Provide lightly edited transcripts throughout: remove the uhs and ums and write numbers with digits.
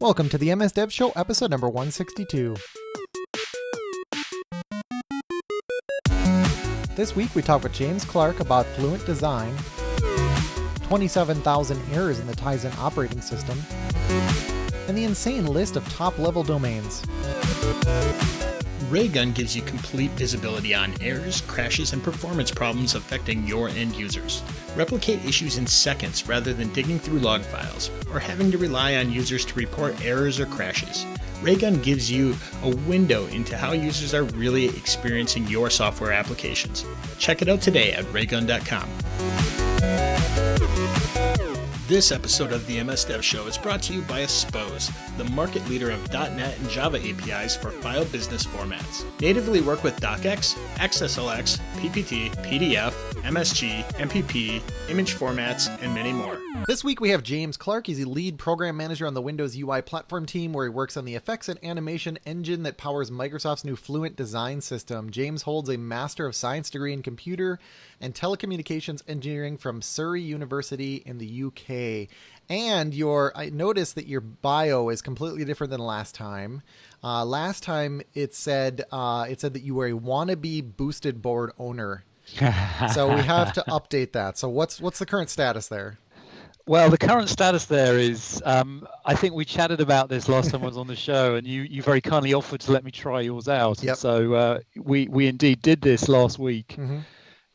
Welcome to the MS Dev Show, episode number 162. This week we talk with James Clarke about Fluent design, 27,000 errors in the Tizen operating system, and the insane list of top-level domains. Raygun gives you complete visibility on errors, crashes, and performance problems affecting your end users. Replicate issues in seconds rather than digging through log files or having to rely on users to report errors or crashes. Raygun gives you a window into how users are really experiencing your software applications. Check it out today at raygun.com. This episode of the MS Dev Show is brought to you by Expose, the market leader of .NET and Java APIs for file business formats. Natively work with DocX, XSLX, PPT, PDF, MSG, MPP, image formats, and many more. This week we have James Clarke. He's a lead program manager on the Windows UI platform team, where he works on the effects and animation engine that powers Microsoft's new Fluent design system. James holds a Master of Science degree in computer and telecommunications engineering from Surrey University in the UK. And I noticed that your bio is completely different than last time. Last time it said that you were a wannabe boosted board owner. So we have to update that. So what's the current status there? Well, the current status there is, I think we chatted about this last time I was on the show, and you very kindly offered to let me try yours out. Yep. So we indeed did this last week. Mm-hmm.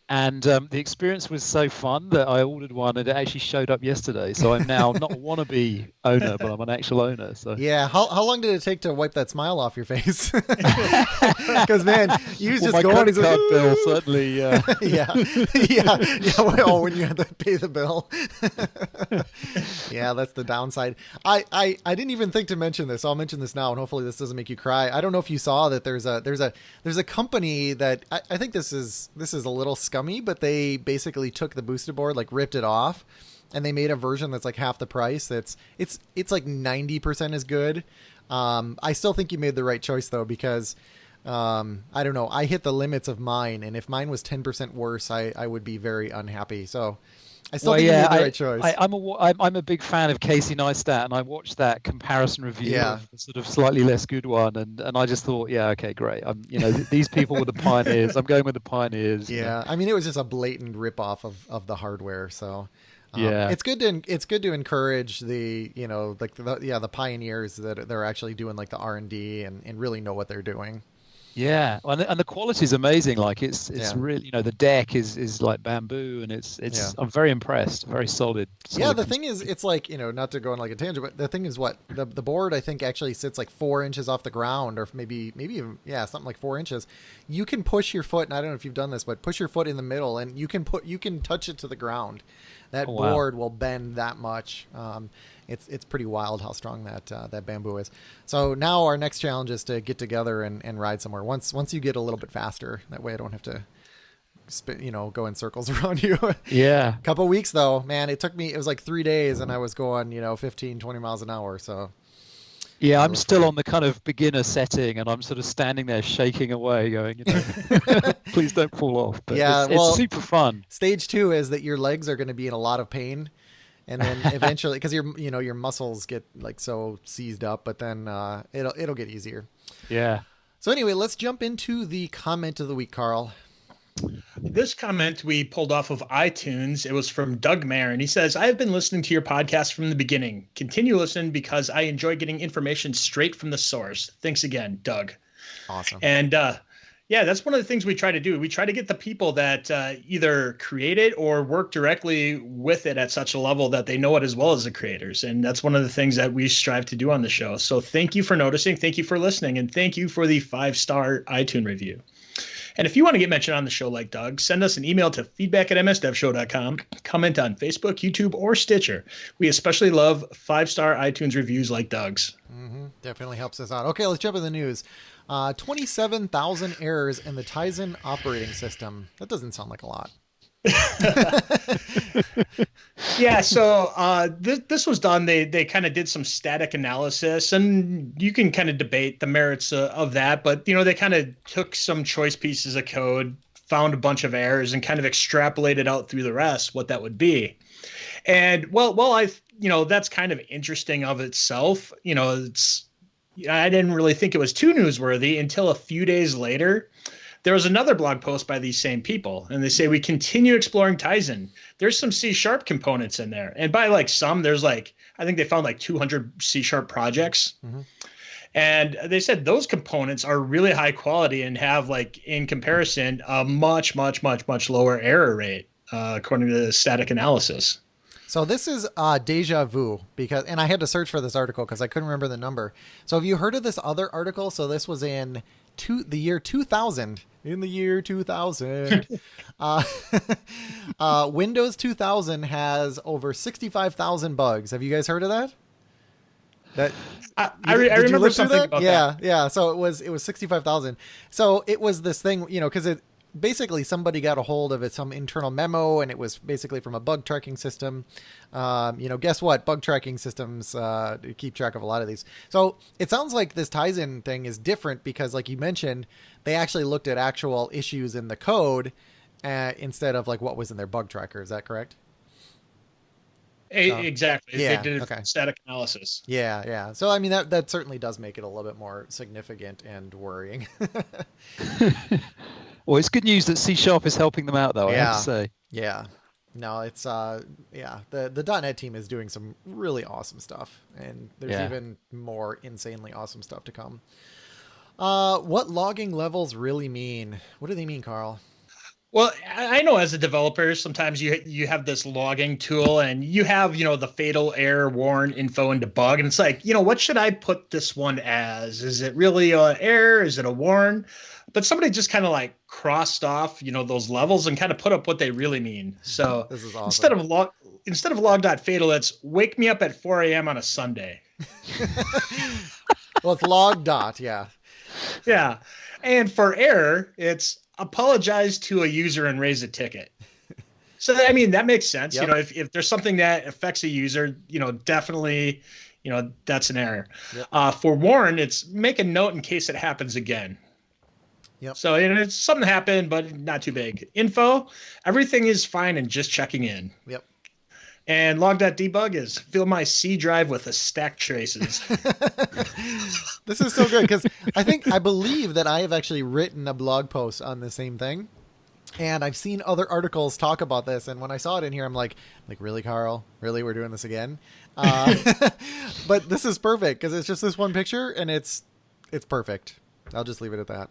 And the experience was so fun that I ordered one, and it actually showed up yesterday. So I'm now not a wannabe owner, but I'm an actual owner. So yeah, how long did it take to wipe that smile off your face? Because man, you was just going. My credit card bill certainly. Yeah. Well, when you had to pay the bill. Yeah, that's the downside. I didn't even think to mention this. So I'll mention this now, and hopefully this doesn't make you cry. I don't know if you saw that there's a company that I think this is a little scummy, but they basically took the boosted board, like ripped it off, and they made a version that's like half the price. It's like 90% as good. I still think you made the right choice though, because I don't know, I hit the limits of mine, and if mine was 10% worse, I would be very unhappy. So I still think you made the right choice. I'm a big fan of Casey Neistat, and I watched that comparison review of the sort of slightly less good one, and I just thought, yeah, okay, great. These people were the pioneers. I'm going with the pioneers. Yeah, I mean, it was just a blatant ripoff of the hardware. So yeah, it's good to encourage the the pioneers that they're actually doing like the R&D and really know what they're doing. Yeah, and the quality is amazing. Like it's really, the deck is like bamboo, and it's I'm very impressed. Very solid. Yeah, the thing is, it's like, not to go on like a tangent, but the thing is, what the board I think actually sits like 4 inches off the ground, or maybe even something like 4 inches. You can push your foot, and I don't know if you've done this, but push your foot in the middle, and you can touch it to the ground. That board will bend that much. It's pretty wild how strong that bamboo is. So now our next challenge is to get together and ride somewhere. Once you get a little bit faster, that way I don't have to go in circles around you. Yeah. Couple weeks though, man, it was like 3 days, and I was going 15, 20 miles an hour. So yeah, I'm still on the kind of beginner setting, and I'm sort of standing there shaking away going, please don't fall off. But it's super fun. Stage 2 is that your legs are going to be in a lot of pain. And then eventually, because your muscles get like so seized up, but then it'll get easier. Yeah. So anyway, let's jump into the comment of the week, Carl. This comment we pulled off of iTunes. It was from Doug Mayer, and he says, "I have been listening to your podcast from the beginning. Continue listening because I enjoy getting information straight from the source. Thanks again, Doug." Awesome. And yeah, that's one of the things we try to do. We try to get the people that either create it or work directly with it at such a level that they know it as well as the creators. And that's one of the things that we strive to do on the show. So thank you for noticing. Thank you for listening. And thank you for the 5-star iTunes review. And if you want to get mentioned on the show like Doug, send us an email to feedback@msdevshow.com, comment on Facebook, YouTube, or Stitcher. We especially love 5-star iTunes reviews like Doug's. Mm-hmm. Definitely helps us out. Okay, let's jump in the news. 27,000 errors in the Tizen operating system. That doesn't sound like a lot. Yeah, so this was done. They kind of did some static analysis, and you can kind of debate the merits of that. But, they kind of took some choice pieces of code, found a bunch of errors and kind of extrapolated out through the rest what that would be. And that's kind of interesting of itself. I didn't really think it was too newsworthy until a few days later. There was another blog post by these same people, and they say, we continue exploring Tizen. There's some C# components in there. And by there's I think they found 200 C# projects. Mm-hmm. And they said those components are really high quality and have, in comparison, a much, much, much, much lower error rate, according to the static analysis. So this is deja vu, and I had to search for this article because I couldn't remember the number. So have you heard of this other article? So this was in the year 2000. In the year 2000, Windows 2000 has over 65,000 bugs. Have you guys heard of that? I remember something about that. Yeah. So it was 65,000. So it was this thing, because it basically somebody got a hold of some internal memo, and it was basically from a bug tracking system. Guess what? Bug tracking systems keep track of a lot of these. So it sounds like this Tizen thing is different because, like you mentioned, they actually looked at actual issues in the code instead of what was in their bug tracker. Is that correct? Exactly. Yeah, they did static analysis. Yeah. So, I mean, that certainly does make it a little bit more significant and worrying. Well, it's good news that C# is helping them out, though, I have to say. Yeah. No, it's, the .NET team is doing some really awesome stuff, and there's even more insanely awesome stuff to come. What logging levels really mean? What do they mean, Carl? Well, I know as a developer, sometimes you have this logging tool and you have, the fatal error, warn, info, and debug. And it's what should I put this one as? Is it really an error? Is it a warn? But somebody just kind of crossed off, those levels and kind of put up what they really mean. So this is awesome. instead of log.fatal, it's wake me up at 4 a.m. on a Sunday. Well, it's log dot. Yeah. Yeah. And for error, it's apologize to a user and raise a ticket. So, I mean, that makes sense. Yep. If there's something that affects a user, definitely, that's an error. Yep. For warn, it's make a note in case it happens again. Yep. So it's something happened, but not too big. Info, everything is fine and just checking in. Yep. And log.debug is fill my C drive with a stack traces. This is so good because I believe that I have actually written a blog post on the same thing, and I've seen other articles talk about this. And when I saw it in here, I'm like, really, Carl? Really, we're doing this again? But this is perfect because it's just this one picture, and it's perfect. I'll just leave it at that.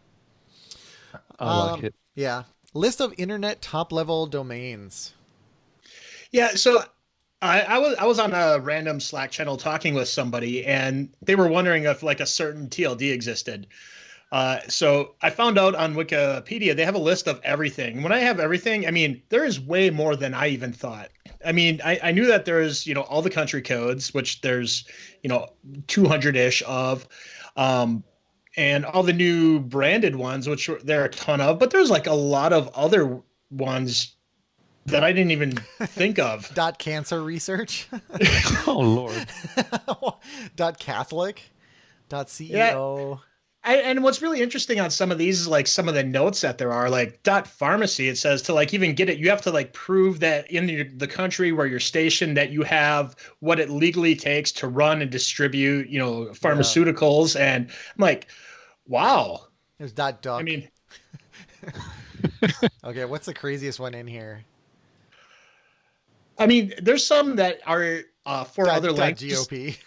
I like it. Yeah. List of internet top level domains. Yeah. So I was on a random Slack channel talking with somebody, and they were wondering if a certain TLD existed. So I found out on Wikipedia, they have a list of everything. When I have everything, I mean, there is way more than I even thought. I mean, I knew that there's, all the country codes, which there's, 200-ish of, and all the new branded ones, which there are a ton of, but there's a lot of other ones that I didn't even think of. Cancer research. Oh, Lord. Catholic. CEO. Yeah. And what's really interesting on some of these is some of the notes that there are .pharmacy. It says to even get it, you have to prove that in the country where you're stationed that you have what it legally takes to run and distribute, pharmaceuticals. Yeah. And I'm like, wow. There's .duck. I mean, okay. What's the craziest one in here? I mean, there's some that are for other languages. GOP.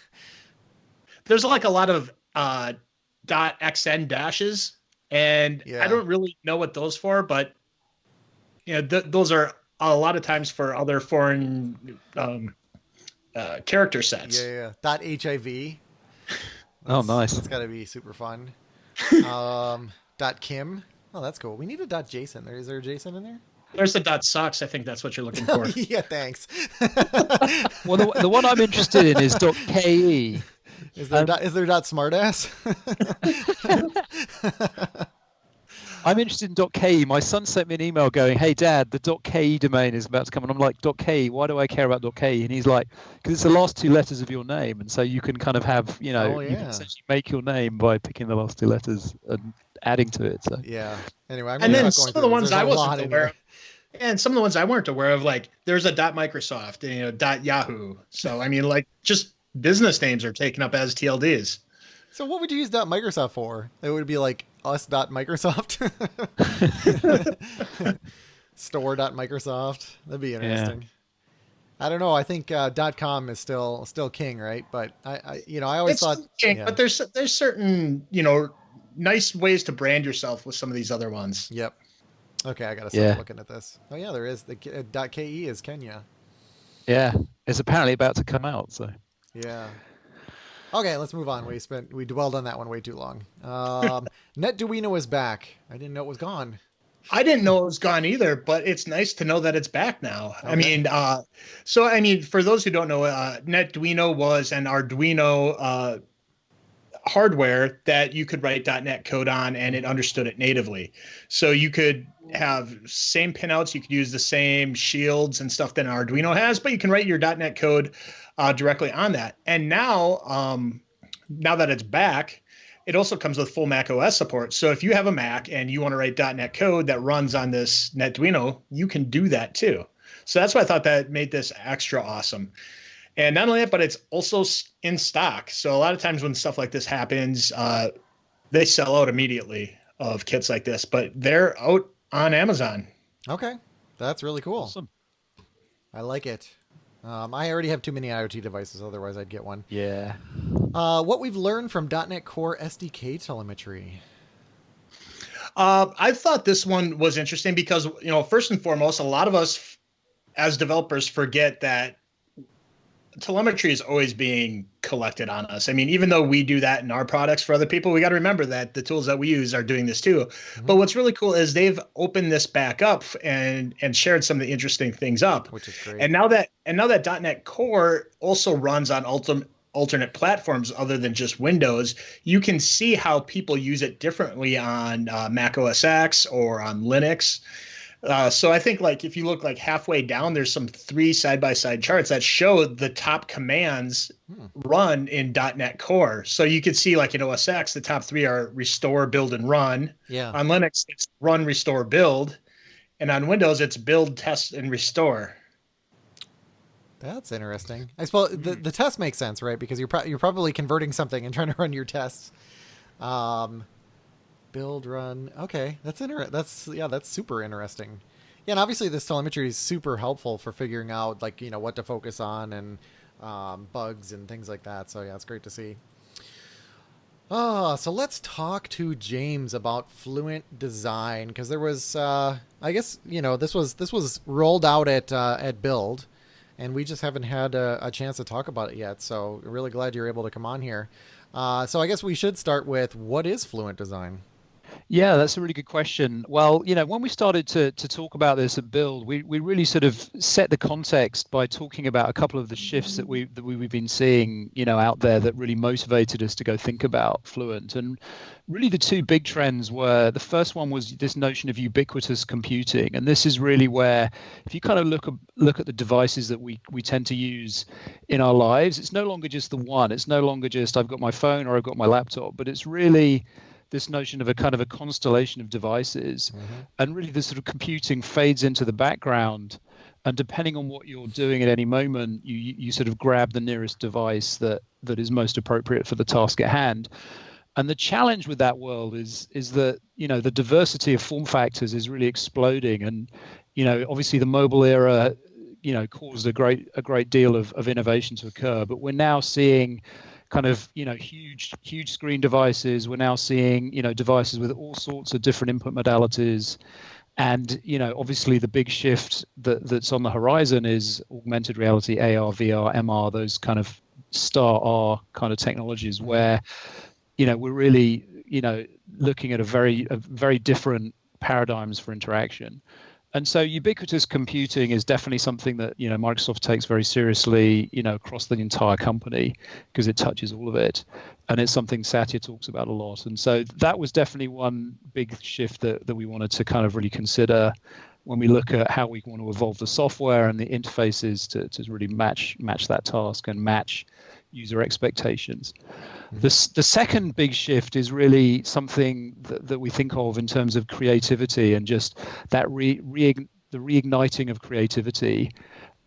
There's a lot of .xn dashes, and I don't really know what those for, but those are a lot of times for other foreign character sets. Yeah. .hiv. Oh, nice. That's got to be super fun. .kim. Oh, that's cool. We need a .json. Is there a JSON in there? There's the .sucks. I think that's what you're looking for. Yeah, thanks. Well, the one I'm interested in is .ke. Is there .smartass? I'm interested in .ke. My son sent me an email going, "Hey, Dad, the .ke domain is about to come," and I'm like, ".ke? Why do I care about .ke?" And he's like, "Because it's the last two letters of your name, and so you can kind of have, you can essentially make your name by picking the last two letters." And adding to it. So yeah. Anyway, I'm And gonna then stop some going of the through this. ones There's I a lot wasn't in aware here. of, and some of the ones I weren't aware of, like there's a .Microsoft, .Yahoo. So I mean, like just business names are taken up as TLDs. So what would you use .Microsoft for? It would be like us.Microsoft. Store.Microsoft. That'd be interesting. yeah, I don't know. I think .com is still king, right? But I always It's thought, changed, yeah, but there's certain nice ways to brand yourself with some of these other ones. yep. Okay, I gotta start yeah, looking at this. Oh yeah, there is the .ke is Kenya. yeah. It's apparently about to come out. So Yeah. Okay, let's move on. We dwelled on that one way too long. NetDuino is back. I didn't know it was gone. I didn't know it was gone either, but it's nice to know that it's back now. Okay. I mean, for those who don't know, NetDuino was an Arduino hardware that you could write .NET code on, and it understood it natively. So you could have same pinouts, you could use the same shields and stuff that an Arduino has, but you can write your .NET code directly on that. And now that it's back, it also comes with full Mac OS support. So if you have a Mac and you want to write .NET code that runs on this NetDuino, you can do that too. So that's why I thought that made this extra awesome. And not only that, but it's also in stock. So a lot of times when stuff like this happens, they sell out immediately of kits like this, but they're out on Amazon. Okay, that's really cool. awesome. I like it. I already have too many IoT devices, otherwise I'd get one. Yeah. What we've learned from .NET Core SDK telemetry. I thought this one was interesting because, first and foremost, a lot of us as developers forget that telemetry is always being collected on us. I mean, even though we do that in our products for other people, we got to remember that the tools that we use are doing this too. Mm-hmm. But what's really cool is they've opened this back up and shared some of the interesting things up. Which is great. And now that .NET Core also runs on alternate platforms other than just Windows, you can see how people use it differently on Mac OS X or on Linux. So I think if you look halfway down, there's some 3 side-by-side charts that show the top commands run in .NET Core. So you can see in OS X, the top 3 are restore, build, and run. Yeah. On Linux, it's run, restore, build. And on Windows, it's build, test, and restore. That's interesting. I suppose the test makes sense, right? Because you're probably converting something and trying to run your tests. Build, run. Okay, that's that's super interesting. Yeah, and obviously this telemetry is super helpful for figuring out what to focus on and bugs and things like that. So yeah, it's great to see. So let's talk to James about Fluent design, because there was I guess this was rolled out at Build, and we just haven't had a chance to talk about it yet. So really glad you're able to come on here. So I guess we should start with, what is Fluent design? Yeah, that's a really good question. Well, when we started to talk about this at Build, we really sort of set the context by talking about a couple of the shifts that we've been seeing, out there that really motivated us to go think about Fluent. And really the 2 big trends were, the first one was this notion of ubiquitous computing. And this is really where, if you kind of look at the devices that we tend to use in our lives, it's no longer just the one. It's no longer just I've got my phone or I've got my laptop, but it's really this notion of a kind of a constellation of devices. Mm-hmm. And really the sort of computing fades into the background, and depending on what you're doing at any moment, you sort of grab the nearest device that is most appropriate for the task at hand. And the challenge with that world is that the diversity of form factors is really exploding, and obviously the mobile era caused a great deal of innovation to occur, but we're now seeing kind of huge screen devices. We're now seeing devices with all sorts of different input modalities, and obviously the big shift that's on the horizon is augmented reality, AR, VR, MR, those kind of star R kind of technologies, where we're really looking at a very different paradigms for interaction. And so ubiquitous computing is definitely something that Microsoft takes very seriously, across the entire company, because it touches all of it, and it's something Satya talks about a lot. And so that was definitely one big shift that we wanted to kind of really consider when we look at how we want to evolve the software and the interfaces to really match that task and match user expectations. The second big shift is really something that we think of in terms of creativity and just that the reigniting of creativity.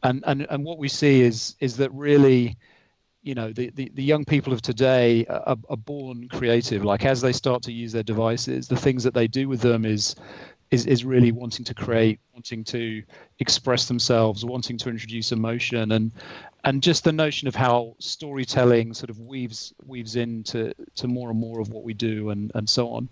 And what we see is that really, the young people of today are born creative. Like as they start to use their devices, the things that they do with them is really wanting to create, wanting to express themselves, wanting to introduce emotion, and just the notion of how storytelling sort of weaves into more and more of what we do, and so on.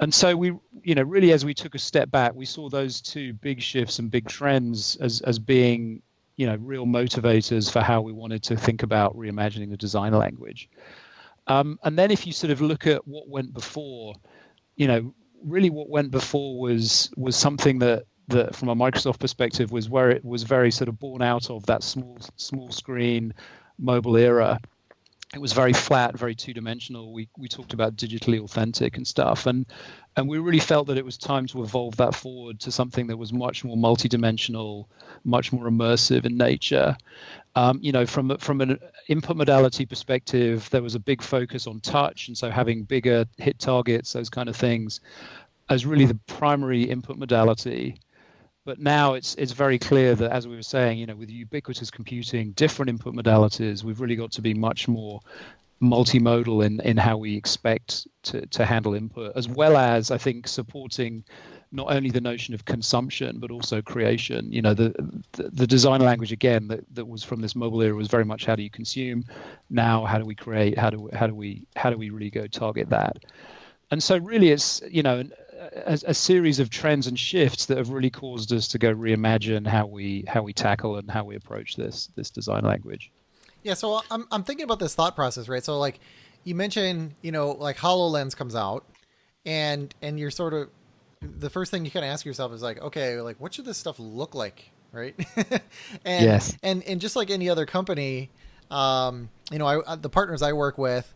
And so we, really as we took a step back, we saw those two big shifts and big trends as being, real motivators for how we wanted to think about reimagining the design language. And then if you sort of look at what went before, really what went before was something that from a Microsoft perspective was where it was very sort of born out of that small screen mobile era. It was very flat, very two-dimensional. We talked about digitally authentic and stuff, and we really felt that it was time to evolve that forward to something that was much more multidimensional, much more immersive in nature. From an input modality perspective, there was a big focus on touch, and so having bigger hit targets, those kind of things, as really the primary input modality. But now it's very clear that, as we were saying, with ubiquitous computing, different input modalities, we've really got to be much more multimodal in how we expect to handle input, as well as, I think, supporting not only the notion of consumption, but also creation. The design language, again, that was from this mobile era was very much how do you consume? Now, how do we create? How do we really go target that? And so really it's, a series of trends and shifts that have really caused us to go reimagine how we tackle and how we approach this design language. Yeah, so I'm thinking about this thought process, right? So like you mentioned, like HoloLens comes out, and you're sort of, the first thing you kind of ask yourself is like, okay, like what should this stuff look like, right? And yes. and just like any other company, the partners I work with,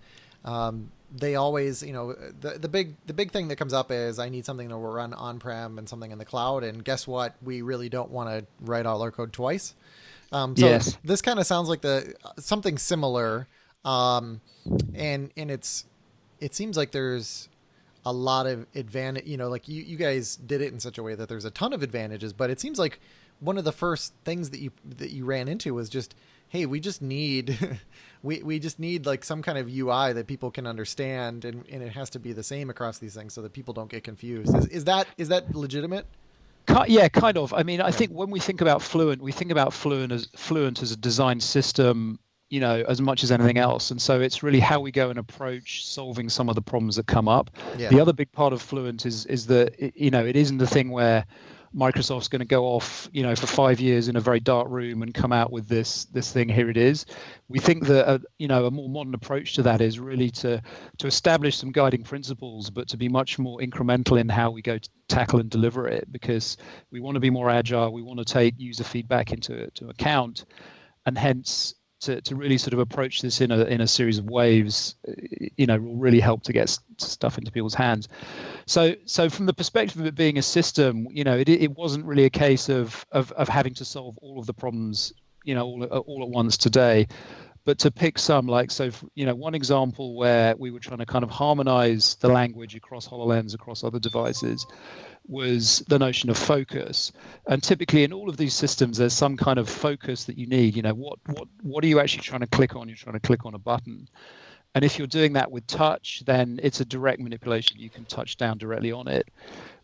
they always, the big thing that comes up is I need something to run on-prem and something in the cloud. And guess what? We really don't want to write all our code twice. So yes. This kind of sounds like something similar. And it seems like there's a lot of advantage, like you guys did it in such a way that there's a ton of advantages, but it seems like one of the first things that you ran into was just, hey, we just need we just need like some kind of UI that people can understand, and it has to be the same across these things so that people don't get confused. Is that legitimate? Yeah, kind of. I mean, I think when we think about Fluent, we think about Fluent as a design system, as much as anything else. And so it's really how we go and approach solving some of the problems that come up. Yeah. The other big part of Fluent is that, it isn't the thing where Microsoft's going to go off, for 5 years in a very dark room and come out with this thing. Here it is. We think that a more modern approach to that is really to establish some guiding principles, but to be much more incremental in how we go to tackle and deliver it, because we want to be more agile. We want to take user feedback into account, and hence to really sort of approach this in a series of waves, will really help to get stuff into people's hands. So from the perspective of it being a system, it wasn't really a case of having to solve all of the problems, all at once today, but to pick some, like, so, one example where we were trying to kind of harmonize the language across HoloLens, across other devices, was the notion of focus. And typically in all of these systems, there's some kind of focus that you need. What are you actually trying to click on? You're trying to click on a button. And if you're doing that with touch, then it's a direct manipulation. You can touch down directly on it.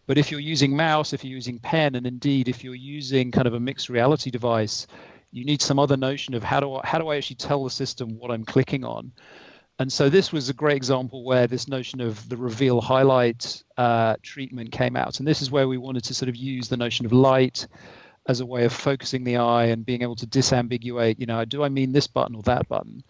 But if you're using mouse, if you're using pen, and indeed if you're using kind of a mixed reality device, you need some other notion of how do I actually tell the system what I'm clicking on. And so this was a great example where this notion of the reveal highlight treatment came out. And this is where we wanted to sort of use the notion of light as a way of focusing the eye and being able to disambiguate, do I mean this button or that button?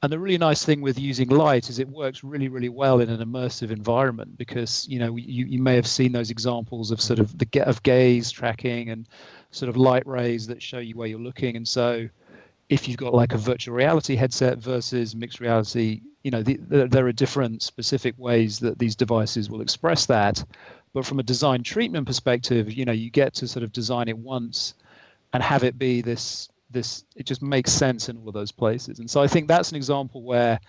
And the really nice thing with using light is it works really, really well in an immersive environment, because, you may have seen those examples of sort of of gaze tracking and sort of light rays that show you where you're looking. And so if you've got like a virtual reality headset versus mixed reality, there are different specific ways that these devices will express that. But from a design treatment perspective, you get to sort of design it once and have it be this it just makes sense in all of those places. And so I think that's an example where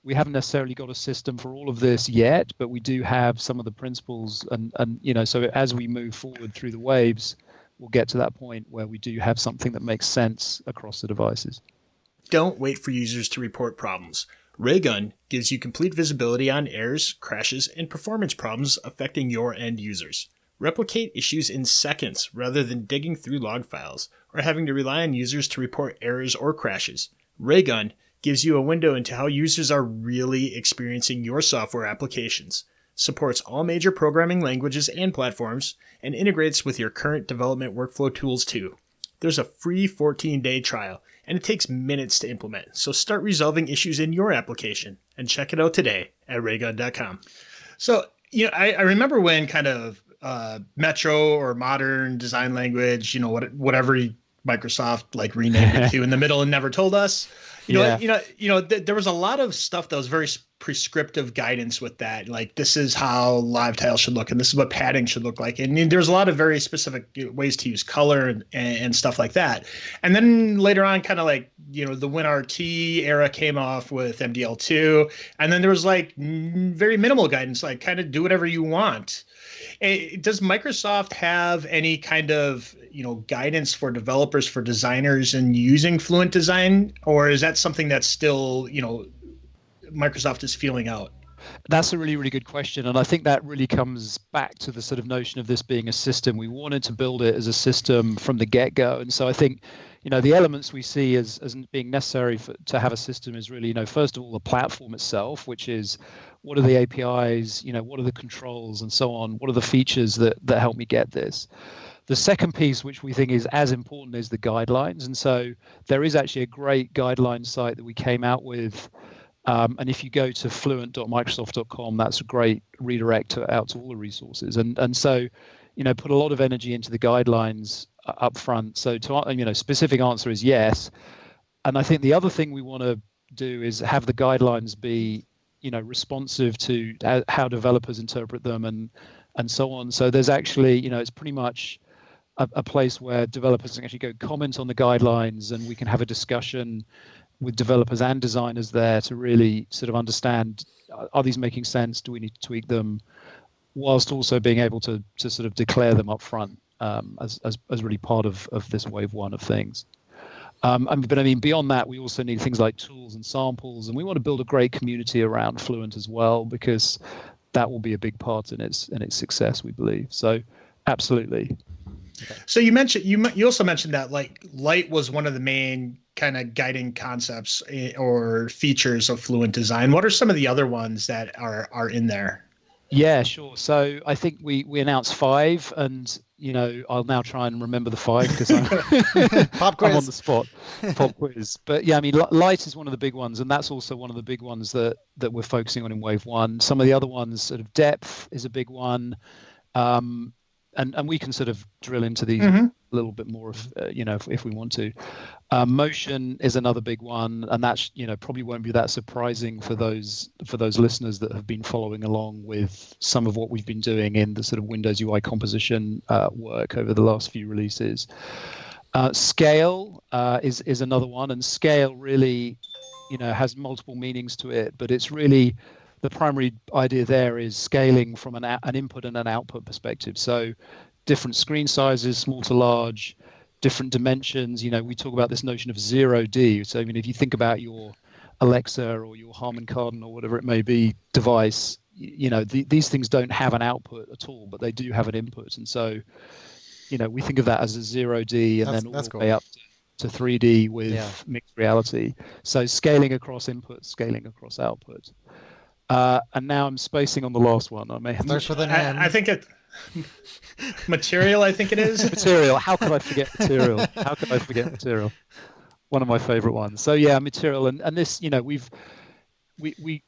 we haven't necessarily got a system for all of this yet, but we do have some of the principles, and so as we move forward through the waves, we'll get to that point where we do have something that makes sense across the devices. Don't wait for users to report problems. Raygun gives you complete visibility on errors, crashes, and performance problems affecting your end users. Replicate issues in seconds rather than digging through log files or having to rely on users to report errors or crashes. Raygun gives you a window into how users are really experiencing your software applications, supports all major programming languages and platforms, and integrates with your current development workflow tools too. There's a free 14-day trial, and it takes minutes to implement, so start resolving issues in your application and check it out today at raygun.com. So, I remember when kind of Metro or modern design language, whatever Microsoft like renamed it to in the middle and never told us. There was a lot of stuff that was very prescriptive guidance with that. Like, this is how live tile should look, and this is what padding should look like. And there's a lot of very specific ways to use color and stuff like that. And then later on, kind of like, the WinRT era came off with MDL2. And then there was like very minimal guidance, like kind of do whatever you want. Does Microsoft have any kind of guidance for developers, for designers in using Fluent Design, or is that something that's still Microsoft is feeling out? That's a really, really good question. And I think that really comes back to the sort of notion of this being a system. We wanted to build it as a system from the get-go. And so I think, the elements we see as being necessary to have a system is really, first of all, the platform itself, which is what are the APIs, what are the controls and so on, what are the features that help me get this. The second piece, which we think is as important, is the guidelines. And so there is actually a great guideline site that we came out with. And if you go to fluent.microsoft.com, that's a great redirect out to all the resources. And so, put a lot of energy into the guidelines up front. So specific answer is yes. And I think the other thing we want to do is have the guidelines be, responsive to how developers interpret them and so on. So there's actually, it's pretty much a place where developers can actually go comment on the guidelines, and we can have a discussion with developers and designers there to really sort of understand, are these making sense? Do we need to tweak them? Whilst also being able to sort of declare them up front as really part of this wave one of things. But I mean, beyond that, we also need things like tools and samples, and we want to build a great community around Fluent as well, because that will be a big part in its success, we believe. So, absolutely. Okay. So you also mentioned that like light was one of the main kind of guiding concepts or features of Fluent Design. What are some of the other ones that are in there? Yeah, sure. So I think we announced 5, and I'll now try and remember the 5 because I'm on the spot. Pop quiz. But yeah, I mean, light is one of the big ones, and that's also one of the big ones that we're focusing on in wave 1. Some of the other ones, sort of depth is a big one. And we can sort of drill into these a little bit more if we want to. Motion is another big one, and that's probably won't be that surprising for those listeners that have been following along with some of what we've been doing in the sort of Windows UI composition work over the last few releases. Scale is another one, and scale really has multiple meanings to it, but it's really the primary idea there is scaling from an input and an output perspective. So different screen sizes, small to large, different dimensions. We talk about this notion of 0D. So I mean, if you think about your Alexa or your Harman Kardon or whatever it may be device, these things don't have an output at all, but they do have an input. And so, we think of that as a 0D and then all the way up to 3D with mixed reality. So scaling across input, scaling across output. And now I'm spacing on the last one. I may have starts with an M. I think it material. I think it is material. How could I forget material? How could I forget material? One of my favorite ones. So yeah, material, and this, we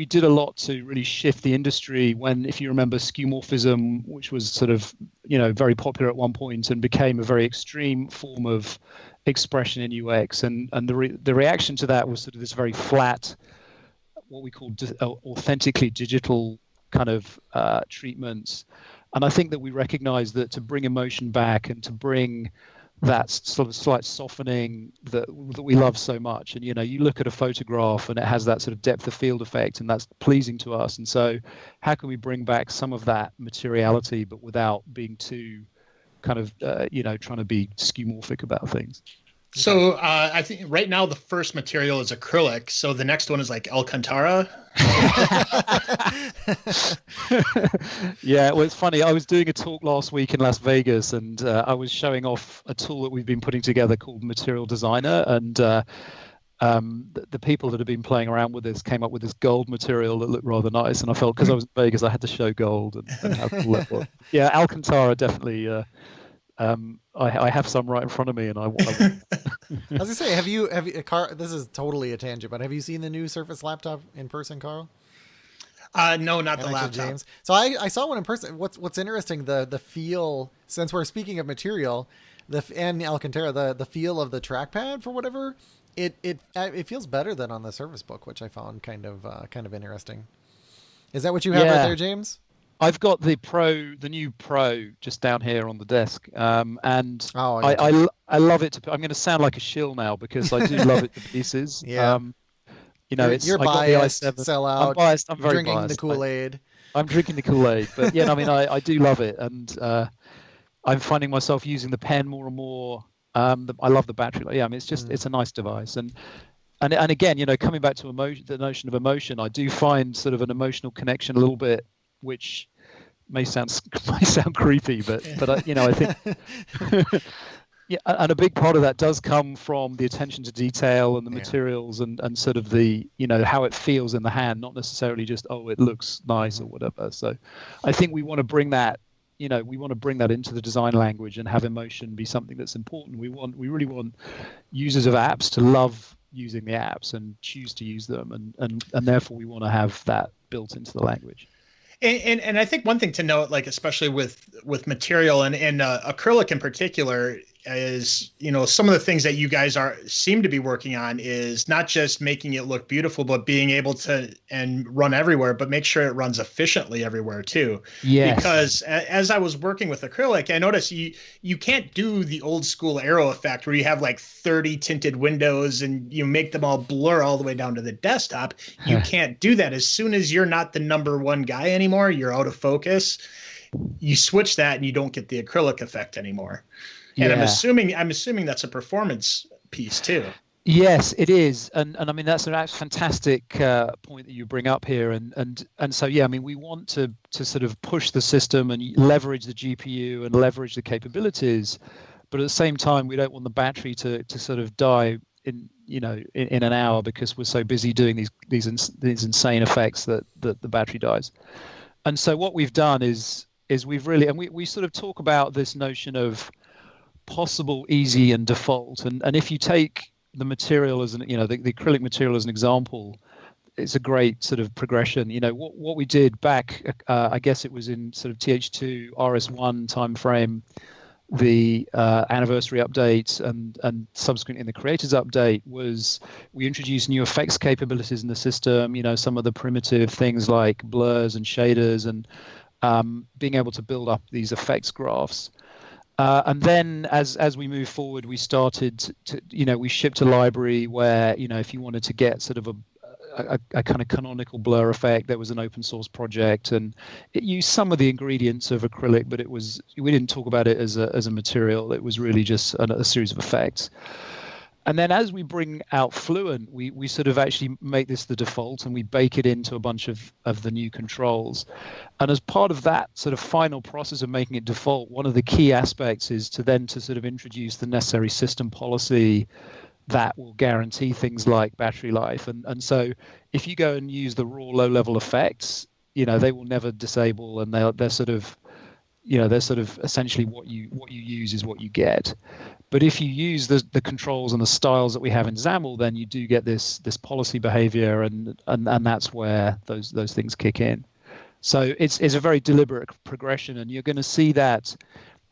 did a lot to really shift the industry when, if you remember, skeuomorphism, which was sort of very popular at one point and became a very extreme form of expression in UX, and the reaction to that was sort of this very flat, what we call authentically digital kind of treatments. And I think that we recognize that to bring emotion back and to bring that sort of slight softening that we love so much. And you look at a photograph and it has that sort of depth of field effect, and that's pleasing to us. And so how can we bring back some of that materiality but without being too kind of trying to be skeuomorphic about things? So I think right now the first material is acrylic. So the next one is like Alcantara. Yeah, well, it's funny. I was doing a talk last week in Las Vegas, and I was showing off a tool that we've been putting together called Material Designer. And the people that have been playing around with this came up with this gold material that looked rather nice. And I felt, because I was in Vegas, I had to show gold and how cool it was. Yeah, Alcantara definitely. I have some right in front of me, and I was gonna say, have you this is totally a tangent, but have you seen the new Surface laptop in person, Carl? No, not the laptop. James. So I saw one in person. What's interesting, the feel, since we're speaking of material, and Alcantara, the feel of the trackpad for whatever, it feels better than on the Surface Book, which I found kind of interesting. Is that what you have right there, James? I've got the new Pro just down here on the desk, and I love it. I'm going to sound like a shill now because I do love it to pieces. Yeah. You're biased. Sell out. I'm biased. I'm very drinking biased. The Kool-Aid. I'm drinking the Kool-Aid, but yeah, I mean, I do love it, and I'm finding myself using the pen more and more. I love the battery. Yeah, I mean, it's a nice device, and again, coming back to the notion of emotion, I do find sort of an emotional connection a little bit, which may sound creepy, but I think yeah, and a big part of that does come from the attention to detail and the materials and sort of the how it feels in the hand, not necessarily just it looks nice or whatever. So I think we want to bring that into the design language and have emotion be something that's important. We really want users of apps to love using the apps and choose to use them, and therefore we want to have that built into the language. And I think one thing to note, like especially with material and acrylic in particular, is some of the things that you guys seem to be working on is not just making it look beautiful, but being able to and run everywhere, but make sure it runs efficiently everywhere too. Yes. Because as I was working with acrylic, I noticed you can't do the old school arrow effect where you have like 30 tinted windows and you make them all blur all the way down to the desktop. You can't do that. As soon as you're not the number one guy anymore, you're out of focus. You switch that and you don't get the acrylic effect anymore. And I'm assuming that's a performance piece too. Yes, it is, and I mean that's a fantastic point that you bring up here, and so yeah, I mean we want to sort of push the system and leverage the GPU and leverage the capabilities, but at the same time we don't want the battery to sort of die in an hour because we're so busy doing these insane effects that the battery dies. And so what we've done is we've really, and we sort of talk about this notion of possible, easy, and default. And if you take the material as the acrylic material as an example, it's a great sort of progression. What we did back, I guess it was in sort of TH2 RS1 timeframe, the anniversary update and subsequent in the creators update was we introduced new effects capabilities in the system. Some of the primitive things like blurs and shaders and being able to build up these effects graphs. And then as we move forward, we started to, we shipped a library where, if you wanted to get sort of a kind of canonical blur effect, there was an open source project and it used some of the ingredients of acrylic, but we didn't talk about it as a material. It was really just a series of effects. And then as we bring out Fluent, we sort of actually make this the default and we bake it into a bunch of the new controls. And as part of that sort of final process of making it default, one of the key aspects is to sort of introduce the necessary system policy that will guarantee things like battery life. And so if you go and use the raw low-level effects, they will never disable, and they're sort of essentially what you use is what you get. But if you use the controls and the styles that we have in XAML, then you do get this policy behavior, and that's where those things kick in. So it's a very deliberate progression, and you're going to see that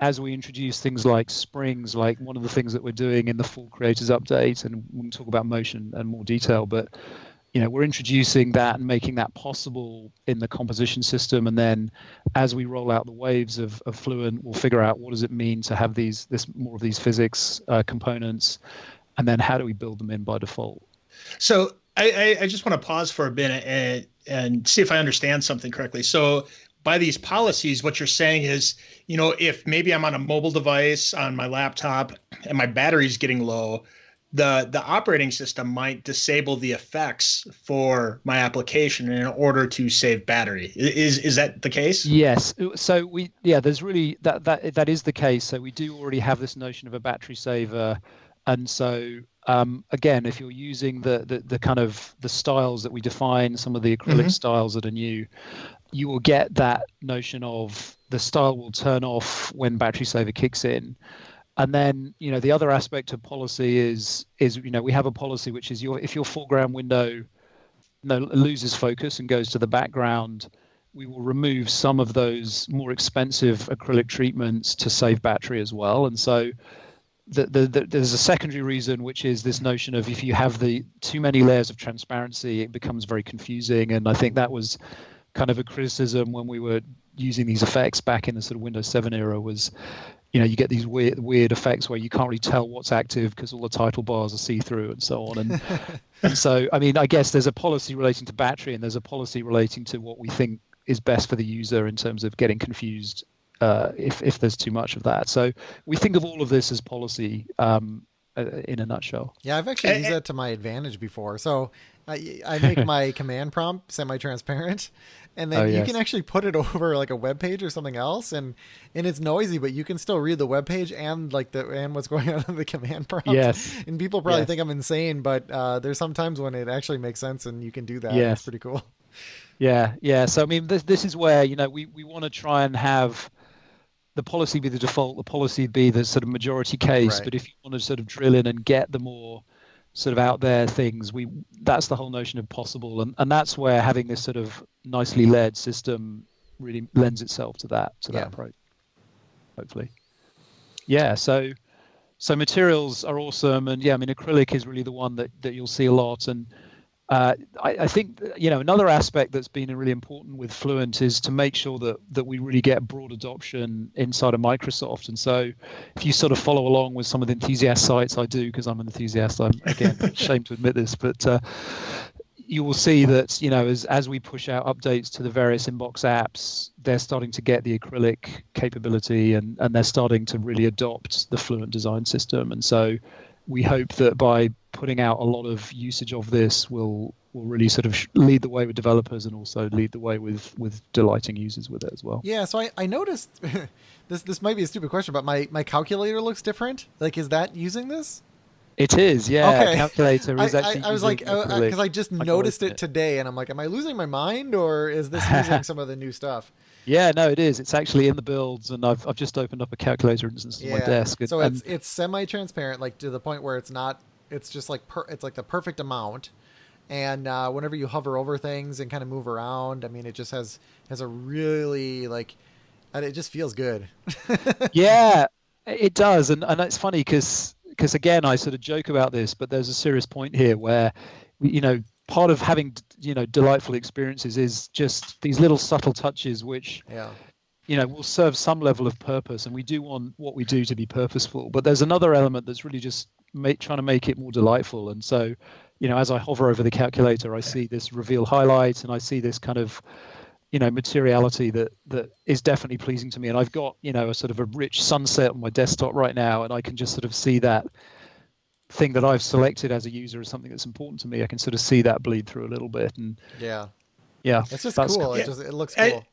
as we introduce things like springs, like one of the things that we're doing in the full creators update, and we'll talk about motion in more detail, but we're introducing that and making that possible in the composition system. And then as we roll out the waves of Fluent, we'll figure out what does it mean to have more of these physics components, and then how do we build them in by default. So I just want to pause for a minute and see if I understand something correctly. So by these policies, what you're saying is, if maybe I'm on a mobile device on my laptop and my battery's getting low, the operating system might disable the effects for my application in order to save battery. Is that the case? Yes. So there's really that is the case. So we do already have this notion of a battery saver, and so again, if you're using the kind of the styles that we define, some of the acrylic styles that are new, you will get that notion of the style will turn off when battery saver kicks in. And then, the other aspect of policy is we have a policy which is if your foreground window loses focus and goes to the background, we will remove some of those more expensive acrylic treatments to save battery as well. And so there's a secondary reason, which is this notion of if you have too many layers of transparency, it becomes very confusing. And I think that was kind of a criticism when we were using these effects back in the sort of Windows 7 era was, you get these weird effects where you can't really tell what's active because all the title bars are see-through and so on. And so, I guess there's a policy relating to battery and there's a policy relating to what we think is best for the user in terms of getting confused if there's too much of that. So we think of all of this as policy in a nutshell. Yeah, I've actually used that to my advantage before. So I make my command prompt semi-transparent, and then you can actually put it over like a web page or something else, and it's noisy, but you can still read the web page and what's going on in the command prompt. Yes. And people probably think I'm insane, but there's some times when it actually makes sense, and you can do that. Yes. It's pretty cool. Yeah. So this is where we want to try and have the policy be the default, the policy be the sort of majority case. Right. But if you want to sort of drill in and get the more sort of out there things, that's the whole notion of possible, and that's where having this sort of nicely led system really lends itself to that approach, hopefully. So materials are awesome, and acrylic is really the one that you'll see a lot. And I think another aspect that's been really important with Fluent is to make sure that we really get broad adoption inside of Microsoft. And so if you sort of follow along with some of the enthusiast sites, I do because I'm an enthusiast, I'm again ashamed to admit this, but you will see that as we push out updates to the various inbox apps, they're starting to get the acrylic capability and they're starting to really adopt the Fluent design system. And so we hope that by putting out a lot of usage of this will really sort of lead the way with developers and also lead the way with delighting users with it as well. Yeah, so I noticed, this might be a stupid question, but my calculator looks different. Like, is that using this? It is, yeah. Okay. Calculator is actually. I was like, because I just noticed it today, and I'm like, am I losing my mind, or is this using some of the new stuff? Yeah, no, it is. It's actually in the builds, and I've just opened up a calculator instance on my desk. So it's semi-transparent, like to the point where it's not. It's just like it's like the perfect amount, and whenever you hover over things and kind of move around, it just has a really it just feels good. Yeah, it does, and it's funny because again, I sort of joke about this, but there's a serious point here where part of having delightful experiences is just these little subtle touches which will serve some level of purpose, and we do want what we do to be purposeful, but there's another element that's really just trying to make it more delightful. And so as I hover over the calculator, I see this reveal highlight and I see this kind of materiality that is definitely pleasing to me. And I've got a sort of a rich sunset on my desktop right now, and I can just sort of see that thing that I've selected as a user as something that's important to me. I can sort of see that bleed through a little bit, and it's just cool. It looks cool.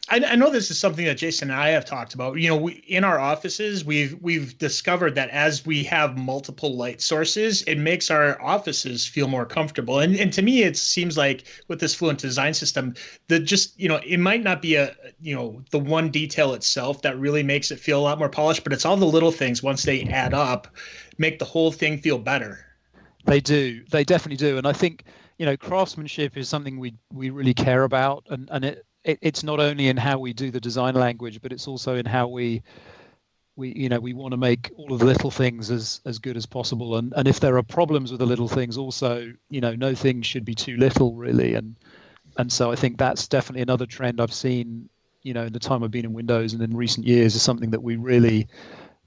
I know this is something that Jason and I have talked about. In our offices, we've discovered that as we have multiple light sources, it makes our offices feel more comfortable. And to me, it seems like with this Fluent design system, that just it might not be the one detail itself that really makes it feel a lot more polished, but it's all the little things once they add up, make the whole thing feel better. They do. They definitely do. And I think craftsmanship is something we really care about, and it's not only in how we do the design language, but it's also in how we we want to make all of the little things as good as possible, and if there are problems with the little things, also no thing should be too little really, and so I think that's definitely another trend I've seen in the time I've been in Windows and in recent years, is something that we really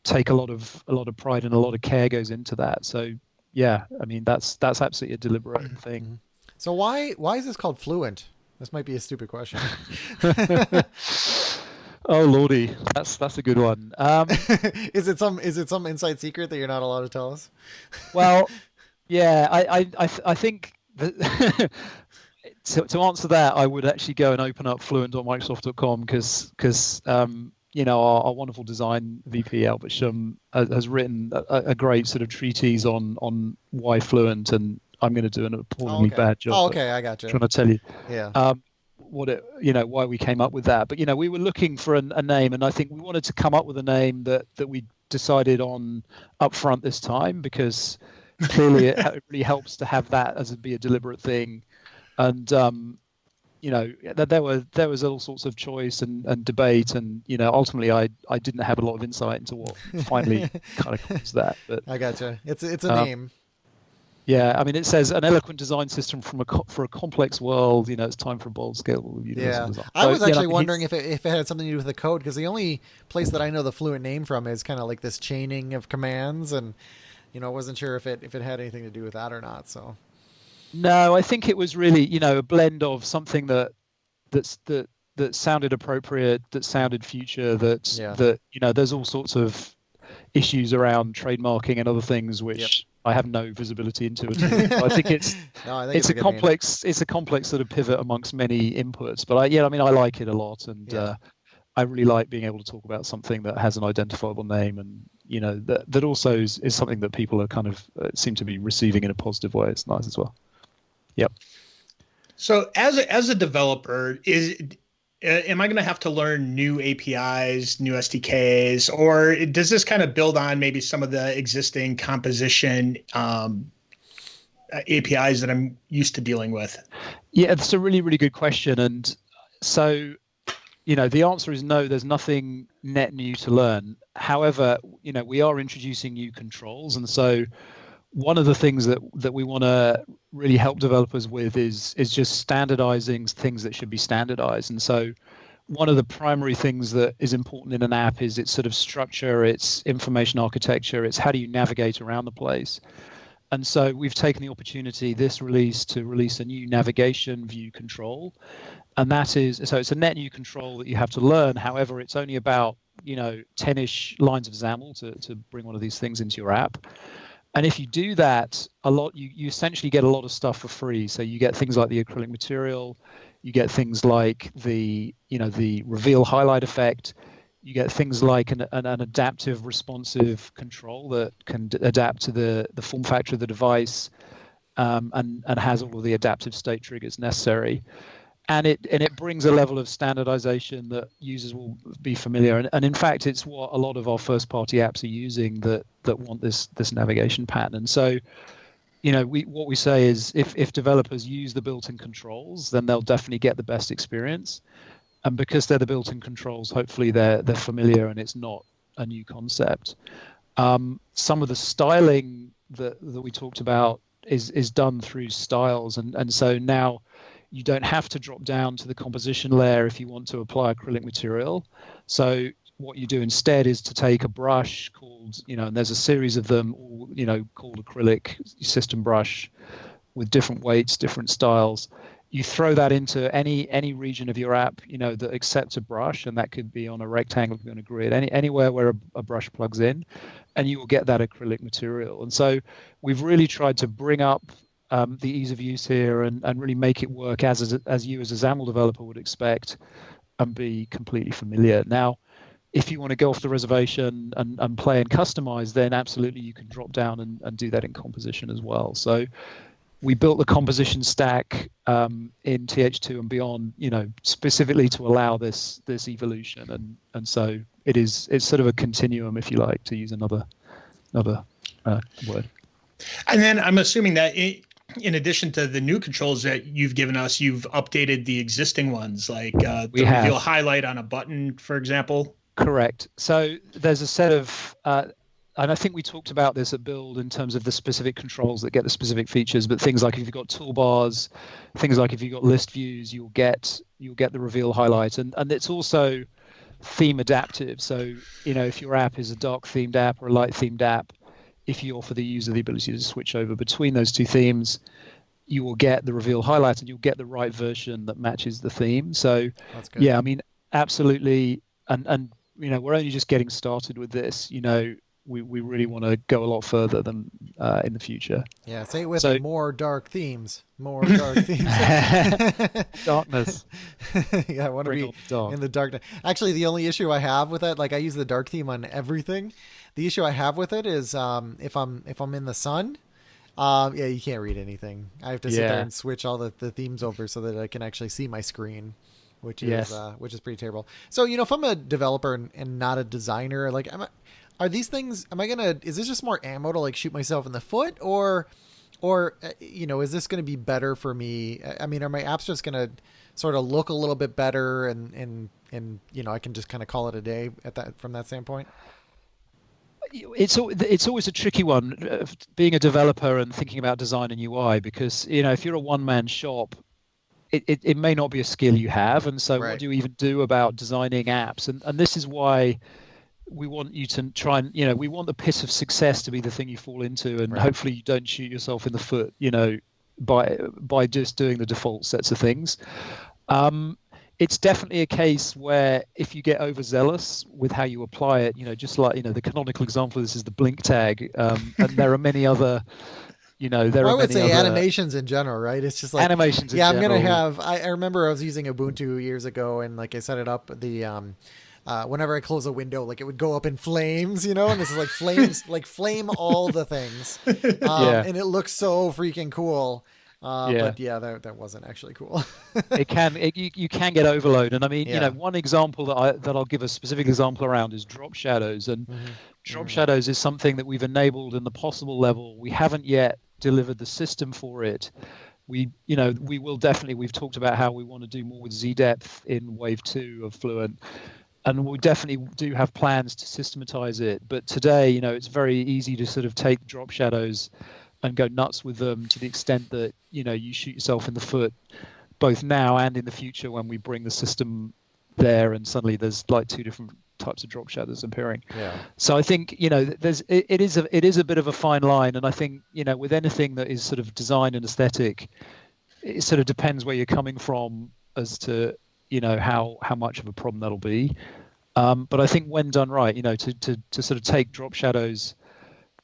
take a lot of pride and a lot of care goes into that. So yeah, I mean that's absolutely a deliberate thing. So why is this called Fluent? This might be a stupid question. Oh lordy, that's a good one. Is it some inside secret that you're not allowed to tell us? Well, yeah, I think that to answer that, I would actually go and open up fluent.microsoft.com because our wonderful design VP Albert Shum has written a great sort of treatise on why Fluent, and I'm going to do an appallingly bad job. Oh, okay, I got you. Trying to tell you. Yeah. Why we came up with that, but we were looking for a name, and I think we wanted to come up with a name that we decided on up front this time, because clearly it really helps to have that as be a deliberate thing, and that there was all sorts of choice and debate, and ultimately I didn't have a lot of insight into what finally kind of caused that. But I gotcha. It's a name. Yeah, I mean, it says an eloquent design system for a complex world. It's time for a bold, scalable universal design. I was actually wondering if it had something to do with the code, because the only place that I know the Fluent name from is kind of like this chaining of commands, and I wasn't sure if it had anything to do with that or not. So no, I think it was really a blend of something that sounded appropriate, that sounded future, that there's all sorts of issues around trademarking and other things which I have no visibility into at all. I think it's a complex name. It's a complex sort of pivot amongst many inputs, but I like it a lot, and I really like being able to talk about something that has an identifiable name, and that also is something that people are kind of seem to be receiving in a positive way. It's nice as well. Yep. So as a developer, am I going to have to learn new APIs, new SDKs, or does this kind of build on maybe some of the existing composition APIs that I'm used to dealing with? Yeah, it's a really, really good question. And so, the answer is no, there's nothing net new to learn. However, we are introducing new controls. And so one of the things that we want to really help developers with is just standardizing things that should be standardized. And so one of the primary things that is important in an app is its sort of structure, its information architecture, it's how do you navigate around the place. And so we've taken the opportunity this release to release a new navigation view control. And that is, so it's a net new control that you have to learn. However, it's only about 10-ish lines of XAML to bring one of these things into your app. And if you do that a lot, you essentially get a lot of stuff for free. So you get things like the acrylic material, you get things like the reveal highlight effect, you get things like an adaptive responsive control that can adapt to the form factor of the device, and has all of the adaptive state triggers necessary. And it brings a level of standardization that users will be familiar. And in fact, it's what a lot of our first-party apps are using that want this navigation pattern. And so, what we say is if developers use the built-in controls, then they'll definitely get the best experience. And because they're the built-in controls, hopefully they're familiar and it's not a new concept. Some of the styling that we talked about is done through styles, and so now you don't have to drop down to the composition layer if you want to apply acrylic material. So what you do instead is to take a brush called, and there's a series of them, all, called acrylic system brush with different weights, different styles. You throw that into any region of your app, that accepts a brush, and that could be on a rectangle, could be on a grid, anywhere where a brush plugs in, and you will get that acrylic material. And so we've really tried to bring up the ease of use here and really make it work as you as a XAML developer would expect and be completely familiar. Now, if you want to go off the reservation and play and customize, then absolutely you can drop down and do that in composition as well. So we built the composition stack in TH2 and beyond, specifically to allow this evolution. And so it's sort of a continuum, if you like, to use another word. And then I'm assuming that in addition to the new controls that you've given us, you've updated the existing ones, like the reveal highlight on a button, for example. Correct. So there's a set of, and I think we talked about this at Build in terms of the specific controls that get the specific features. But things like if you've got toolbars, things like if you've got list views, you'll get the reveal highlight, and it's also theme adaptive. So if your app is a dark themed app or a light themed app, if you offer the user the ability to switch over between those two themes, you will get the reveal highlight and you'll get the right version that matches the theme. So That's good. yeah, I mean, absolutely. And we're only just getting started with this. We really want to go a lot further than in the future. Yeah, say it with me. More dark themes. More dark themes. Darkness. Yeah, I want to be in the darkness. Actually, the only issue I have with it, like I use the dark theme on everything. The issue I have with it is if I'm in the sun, yeah, you can't read anything. I have to sit there and switch all the themes over so that I can actually see my screen, which is pretty terrible. So if I'm a developer and not a designer, like are these things? Is this just more ammo to like shoot myself in the foot, or is this going to be better for me? I mean, are my apps just going to sort of look a little bit better, and I can just kind of call it a day from that standpoint? It's always a tricky one, being a developer and thinking about design and UI, because if you're a one-man shop, it may not be a skill you have, and so what do you even do about designing apps? And this is why we want you to try and we want the pit of success to be the thing you fall into, and hopefully you don't shoot yourself in the foot by just doing the default sets of things. It's definitely a case where if you get overzealous with how you apply it, just like the canonical example of this is the blink tag, and there are many other I would say animations in general, right? It's just like animations. Yeah, I'm gonna have. I remember I was using Ubuntu years ago, and like I set it up whenever I close a window, like it would go up in flames, and this is like flames, like flame all the things, and it looks so freaking cool. But yeah, that wasn't actually cool. You can get overload, and I mean, one example that I'll give a specific example around is drop shadows, and drop shadows is something that we've enabled in the possible level. We haven't yet delivered the system for it. We will definitely. We've talked about how we want to do more with Z depth in Wave 2 of Fluent. And we definitely do have plans to systematize it. But today, it's very easy to sort of take drop shadows and go nuts with them to the extent that, you shoot yourself in the foot, both now and in the future when we bring the system there and suddenly there's like two different types of drop shadows appearing. Yeah. So I think, it is a bit of a fine line. And I think, with anything that is sort of design and aesthetic, it sort of depends where you're coming from as to, how much of a problem that'll be. But I think when done right, to sort of take drop shadows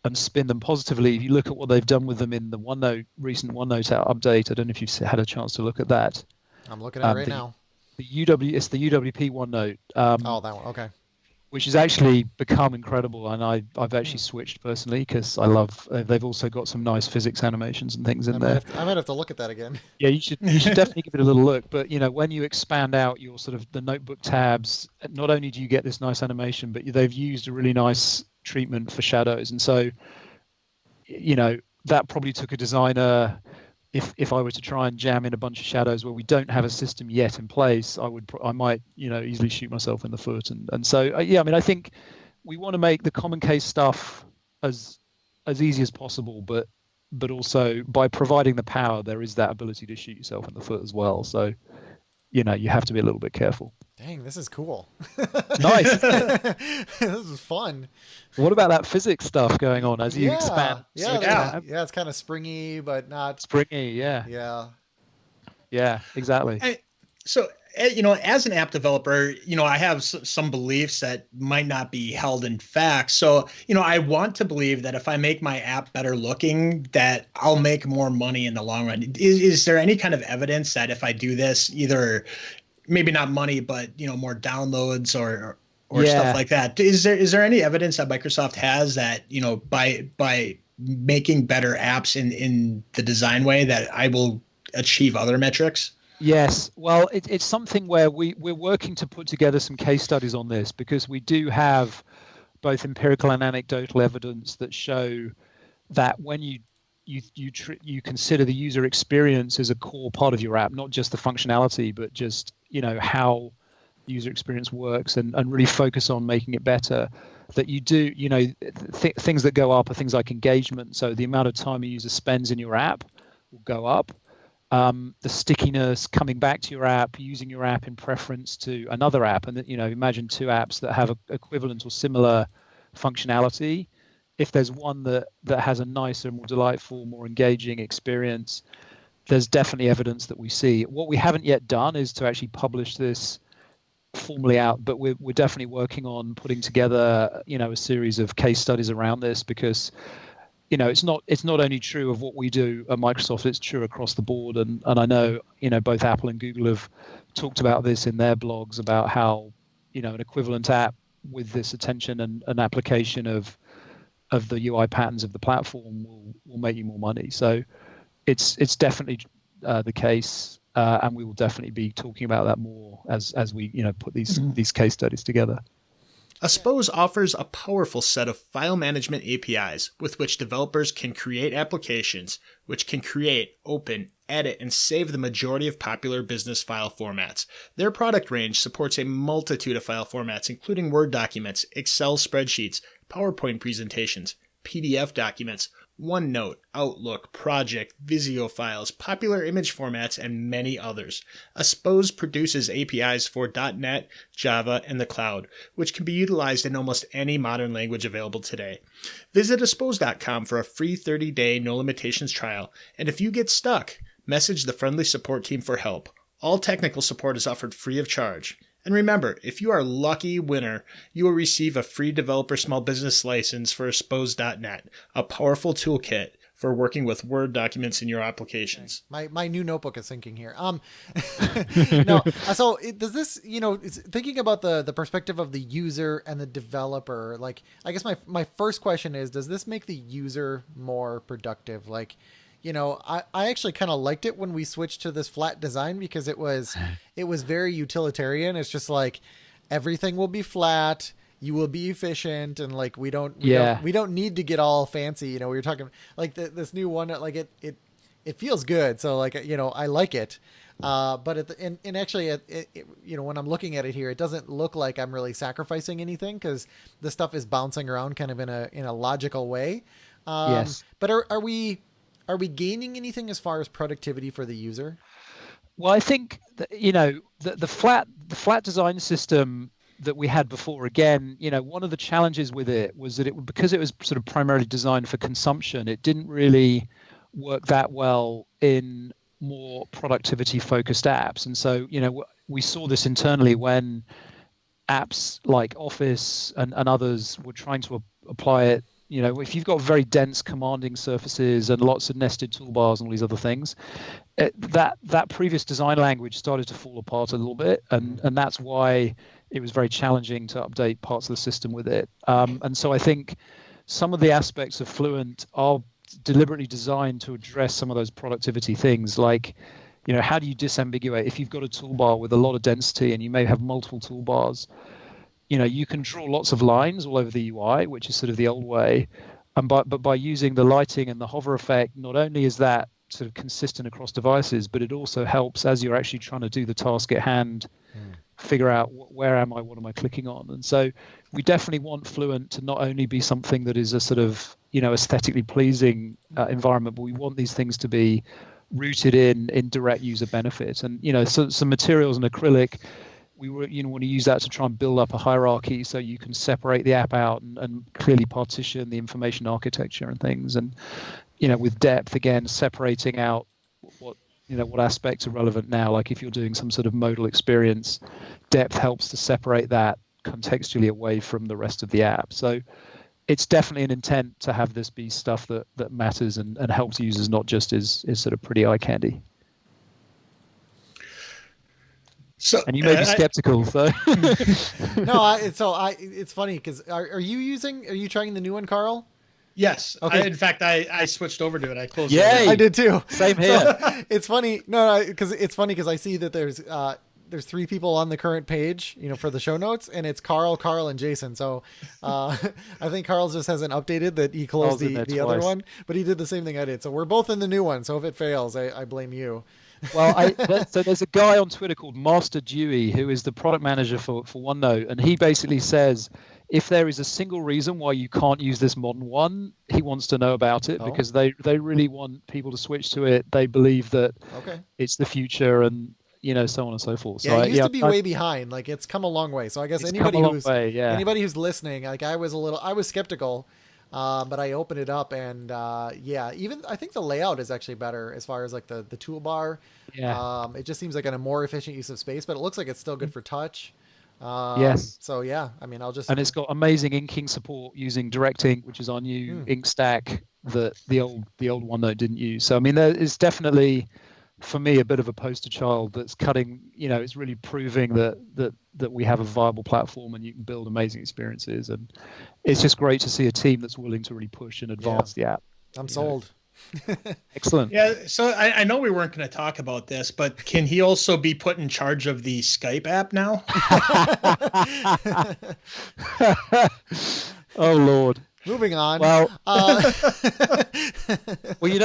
and spin them positively, if you look at what they've done with them in the recent OneNote update, I don't know if you've had a chance to look at that. I'm looking at it right now. It's the UWP OneNote. That one, okay. Which has actually become incredible, and I've actually switched personally because I love. They've also got some nice physics animations and things in there. I might have to look at that again. Yeah, you should definitely give it a little look. But when you expand out your sort of the notebook tabs, not only do you get this nice animation, but they've used a really nice treatment for shadows, and so that probably took a designer. If I were to try and jam in a bunch of shadows where we don't have a system yet in place, I might easily shoot myself in the foot. And so yeah, I mean, I think we want to make the common case stuff as easy as possible, but also by providing the power, there is that ability to shoot yourself in the foot as well. So you have to be a little bit careful. Dang, this is cool. Nice. This is fun. What about that physics stuff going on as you expand? Yeah, it's kind of springy, but not springy. Yeah, exactly. So, as an app developer, I have some beliefs that might not be held in fact. So, I want to believe that if I make my app better looking, that I'll make more money in the long run. Is there any kind of evidence that if I do this, either maybe not money, but more downloads or stuff like that? Is there any evidence that Microsoft has that by making better apps in the design way that I will achieve other metrics? Yes. Well, it's something where we're working to put together some case studies on this, because we do have both empirical and anecdotal evidence that show that when you consider the user experience as a core part of your app, not just the functionality, but just how user experience works and really focus on making it better, that you do, things that go up are things like engagement. So the amount of time a user spends in your app will go up. The stickiness, coming back to your app, using your app in preference to another app, and imagine two apps that have equivalent or similar functionality. If there's one that has a nicer, more delightful, more engaging experience, there's definitely evidence that we see. What we haven't yet done is to actually publish this formally out, but we're definitely working on putting together a series of case studies around this, because it's not only true of what we do at Microsoft, it's true across the board. And I know both Apple and Google have talked about this in their blogs about how an equivalent app with this attention and an application of the UI patterns of the platform will make you more money. So it's definitely the case, and we will definitely be talking about that more as we put these case studies together. Aspose offers a powerful set of file management APIs with which developers can create applications which can create, open, edit, and save the majority of popular business file formats. Their product range supports a multitude of file formats, including Word documents, Excel spreadsheets, PowerPoint presentations, PDF documents, OneNote, Outlook, Project, Visio files, popular image formats, and many others. Aspose produces APIs for .NET, Java, and the cloud, which can be utilized in almost any modern language available today. Visit aspose.com for a free 30-day no limitations trial, and if you get stuck, message the friendly support team for help. All technical support is offered free of charge. And remember, if you are a lucky winner, you will receive a free developer small business license for Aspose.net, a powerful toolkit for working with Word documents in your applications. My new notebook is syncing here. No, so does this, thinking about the perspective of the user and the developer, like, I guess my first question is, does this make the user more productive? Like, I actually kind of liked it when we switched to this flat design, because it was very utilitarian. It's just like everything will be flat, you will be efficient, and like we don't need to get all fancy. We were talking like this new one, like it feels good. So like I like it. But actually, when I'm looking at it here, it doesn't look like I'm really sacrificing anything, because the stuff is bouncing around kind of in a logical way. Yes. But are we gaining anything as far as productivity for the user? Well, I think that, the flat design system that we had before, again, one of the challenges with it was that because it was sort of primarily designed for consumption, it didn't really work that well in more productivity focused apps. And so, we saw this internally when apps like Office and others were trying to apply it. If you've got very dense commanding surfaces and lots of nested toolbars and all these other things, that previous design language started to fall apart a little bit, and that's why it was very challenging to update parts of the system with it. And so I think some of the aspects of Fluent are deliberately designed to address some of those productivity things, like how do you disambiguate if you've got a toolbar with a lot of density and you may have multiple toolbars. You can draw lots of lines all over the UI, which is sort of the old way. But by using the lighting and the hover effect, not only is that sort of consistent across devices, but it also helps as you're actually trying to do the task at hand, figure out where am I, what am I clicking on. And so we definitely want Fluent to not only be something that is a sort of, aesthetically pleasing environment, but we want these things to be rooted in direct user benefit. And, so some materials in acrylic, we want to use that to try and build up a hierarchy so you can separate the app out and clearly partition the information architecture and things. And, with depth, again, separating out what aspects are relevant now. Like if you're doing some sort of modal experience, depth helps to separate that contextually away from the rest of the app. So it's definitely an intent to have this be stuff that matters and helps users, not just is sort of pretty eye candy. So, and you may be skeptical, so no. It's funny because are you trying the new one, Carl? Yes. Okay. In fact, I switched over to it. I closed it. I did too. Same here. So, it's funny. No, because it's funny because I see that there's 3 people on the current page, for the show notes, and it's Carl, and Jason. So I think Carl just hasn't updated that he closed the other one, but he did the same thing I did. So we're both in the new one. So if it fails, I blame you. Well, so there's a guy on Twitter called Master Dewey who is the product manager for OneNote, and he basically says if there is a single reason why you can't use this modern one, he wants to know about it because they really want people to switch to it. They believe that it's the future, and so on and so forth. Yeah, it used to be way behind. Like it's come a long way. So I guess anybody who's listening, like I was skeptical. But I opened it up and even I think the layout is actually better as far as like the toolbar. Yeah. It just seems like a more efficient use of space, but it looks like it's still good for touch. Yes. So yeah, I mean, and it's got amazing inking support using Direct Ink, which is our new ink stack that the old OneNote didn't use. So I mean, there is definitely, for me, a bit of a poster child that's cutting. It's really proving that we have a viable platform and you can build amazing experiences, and it's just great to see a team that's willing to really push and advance the app. I'm sold. Excellent. Yeah, so I know we weren't going to talk about this, but can he also be put in charge of the Skype app now? Oh Lord. Moving on. Well, well,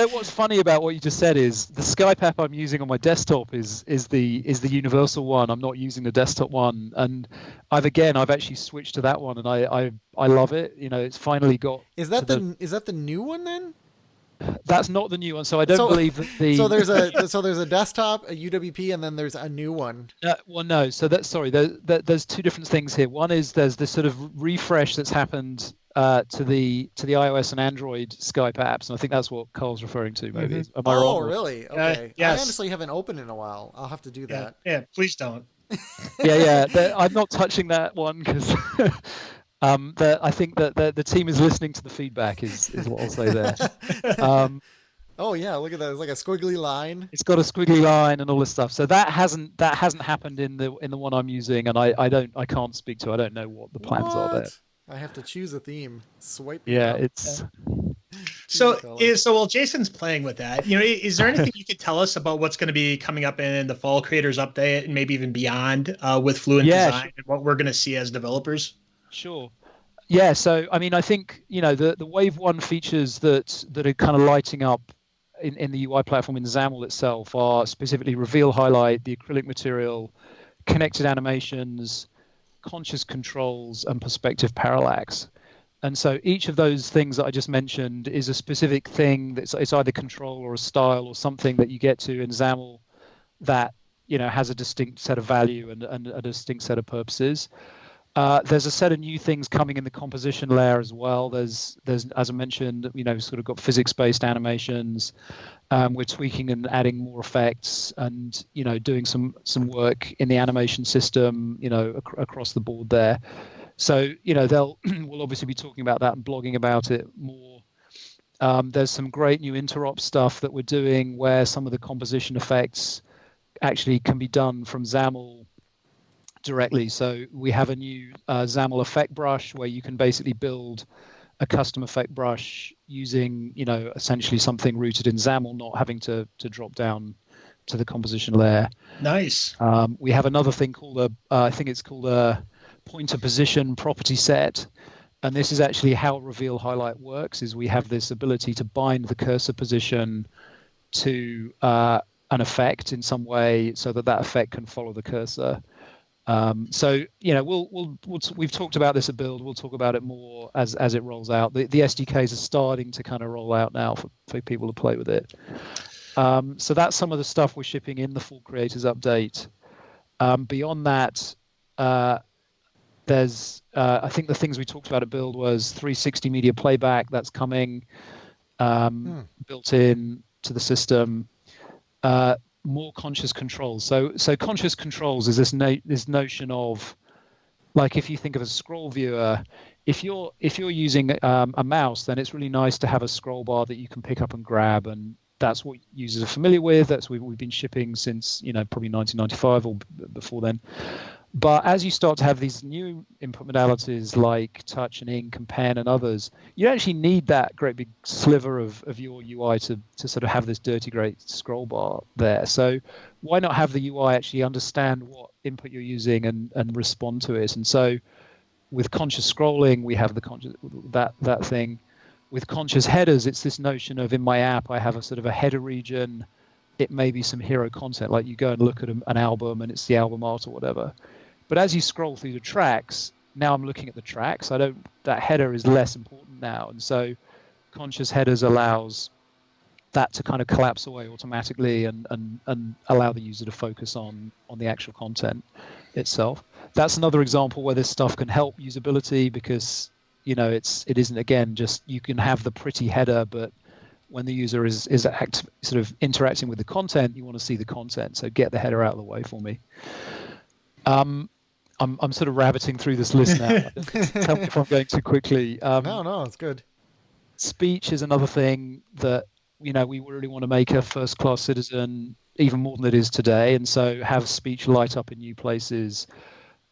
what's funny about what you just said is the Skype app I'm using on my desktop is the universal one. I'm not using the desktop one, and I've actually switched to that one, and I love it. It's finally got. Is that the new one then? That's not the new one. So I don't believe that the. So there's a desktop, a UWP, and then there's a new one. Well, no. So there's two different things here. One is there's this sort of refresh that's happened to the iOS and Android Skype apps, and I think that's what Carl's referring to. Maybe. Am I wrong? Oh, really? Okay. Yes. I honestly haven't opened in a while. I'll have to do that. Yeah. Please don't. Yeah. I'm not touching that one because. I think that the team is listening to the feedback is what I'll say there. Oh yeah, look at that. It's like a squiggly line. It's got a squiggly line and all this stuff. So that hasn't happened in the one I'm using, and I can't speak to. I don't know what the plans are there. I have to choose a theme. Swipe. Yeah, it's. So while Jason's playing with that, is there anything you could tell us about what's going to be coming up in the fall creators update and maybe even beyond with Fluent Design and what we're going to see as developers? Sure. Yeah. So, I mean, I think, the Wave 1 features that are kind of lighting up in the UI platform in XAML itself are specifically reveal highlight, the acrylic material, connected animations, conscious controls, and perspective parallax. And so each of those things that I just mentioned is a specific thing it's either control or a style or something that you get to in XAML that, has a distinct set of value and a distinct set of purposes. There's a set of new things coming in the composition layer as well. There's as I mentioned, sort of got physics-based animations. We're tweaking and adding more effects, and doing some work in the animation system, across the board there. So we'll obviously be talking about that and blogging about it more. There's some great new interop stuff that we're doing where some of the composition effects actually can be done from XAML directly. So we have a new XAML effect brush where you can basically build a custom effect brush using, essentially something rooted in XAML, not having to drop down to the composition layer. Nice. We have another thing called I think it's called a pointer position property set. And this is actually how reveal highlight works, is we have this ability to bind the cursor position to an effect in some way so that effect can follow the cursor. So we've talked about this at Build. We'll talk about it more as it rolls out. The SDKs are starting to kind of roll out now for people to play with it. So that's some of the stuff we're shipping in the full creators update. Beyond that, there's I think the things we talked about at Build was 360 media playback that's coming built in to the system. More conscious controls. So conscious controls is this notion of, like, if you think of a scroll viewer, if you're using a mouse, then it's really nice to have a scroll bar that you can pick up and grab, and that's what users are familiar with. That's what we've been shipping since probably 1995 or before then. But as you start to have these new input modalities like touch and ink and pen and others, you actually need that great big sliver of your UI to sort of have this dirty great scroll bar there. So why not have the UI actually understand what input you're using and respond to it? And so with conscious scrolling, we have that thing. With conscious headers, it's this notion of, in my app, I have a sort of a header region it may be some hero content, like you go and look at an album and it's the album art or whatever. But as you scroll through the tracks, now I'm looking at the tracks. That header is less important now. And so conscious headers allows that to kind of collapse away automatically and allow the user to focus on the actual content itself. That's another example where this stuff can help usability, because it isn't, again, just you can have the pretty header, but when the user is sort of interacting with the content, you want to see the content. So get the header out of the way for me. I'm sort of rabbiting through this list now. Tell me if I'm going too quickly. No, it's good. Speech is another thing that we really want to make a first-class citizen even more than it is today, and so have speech light up in new places.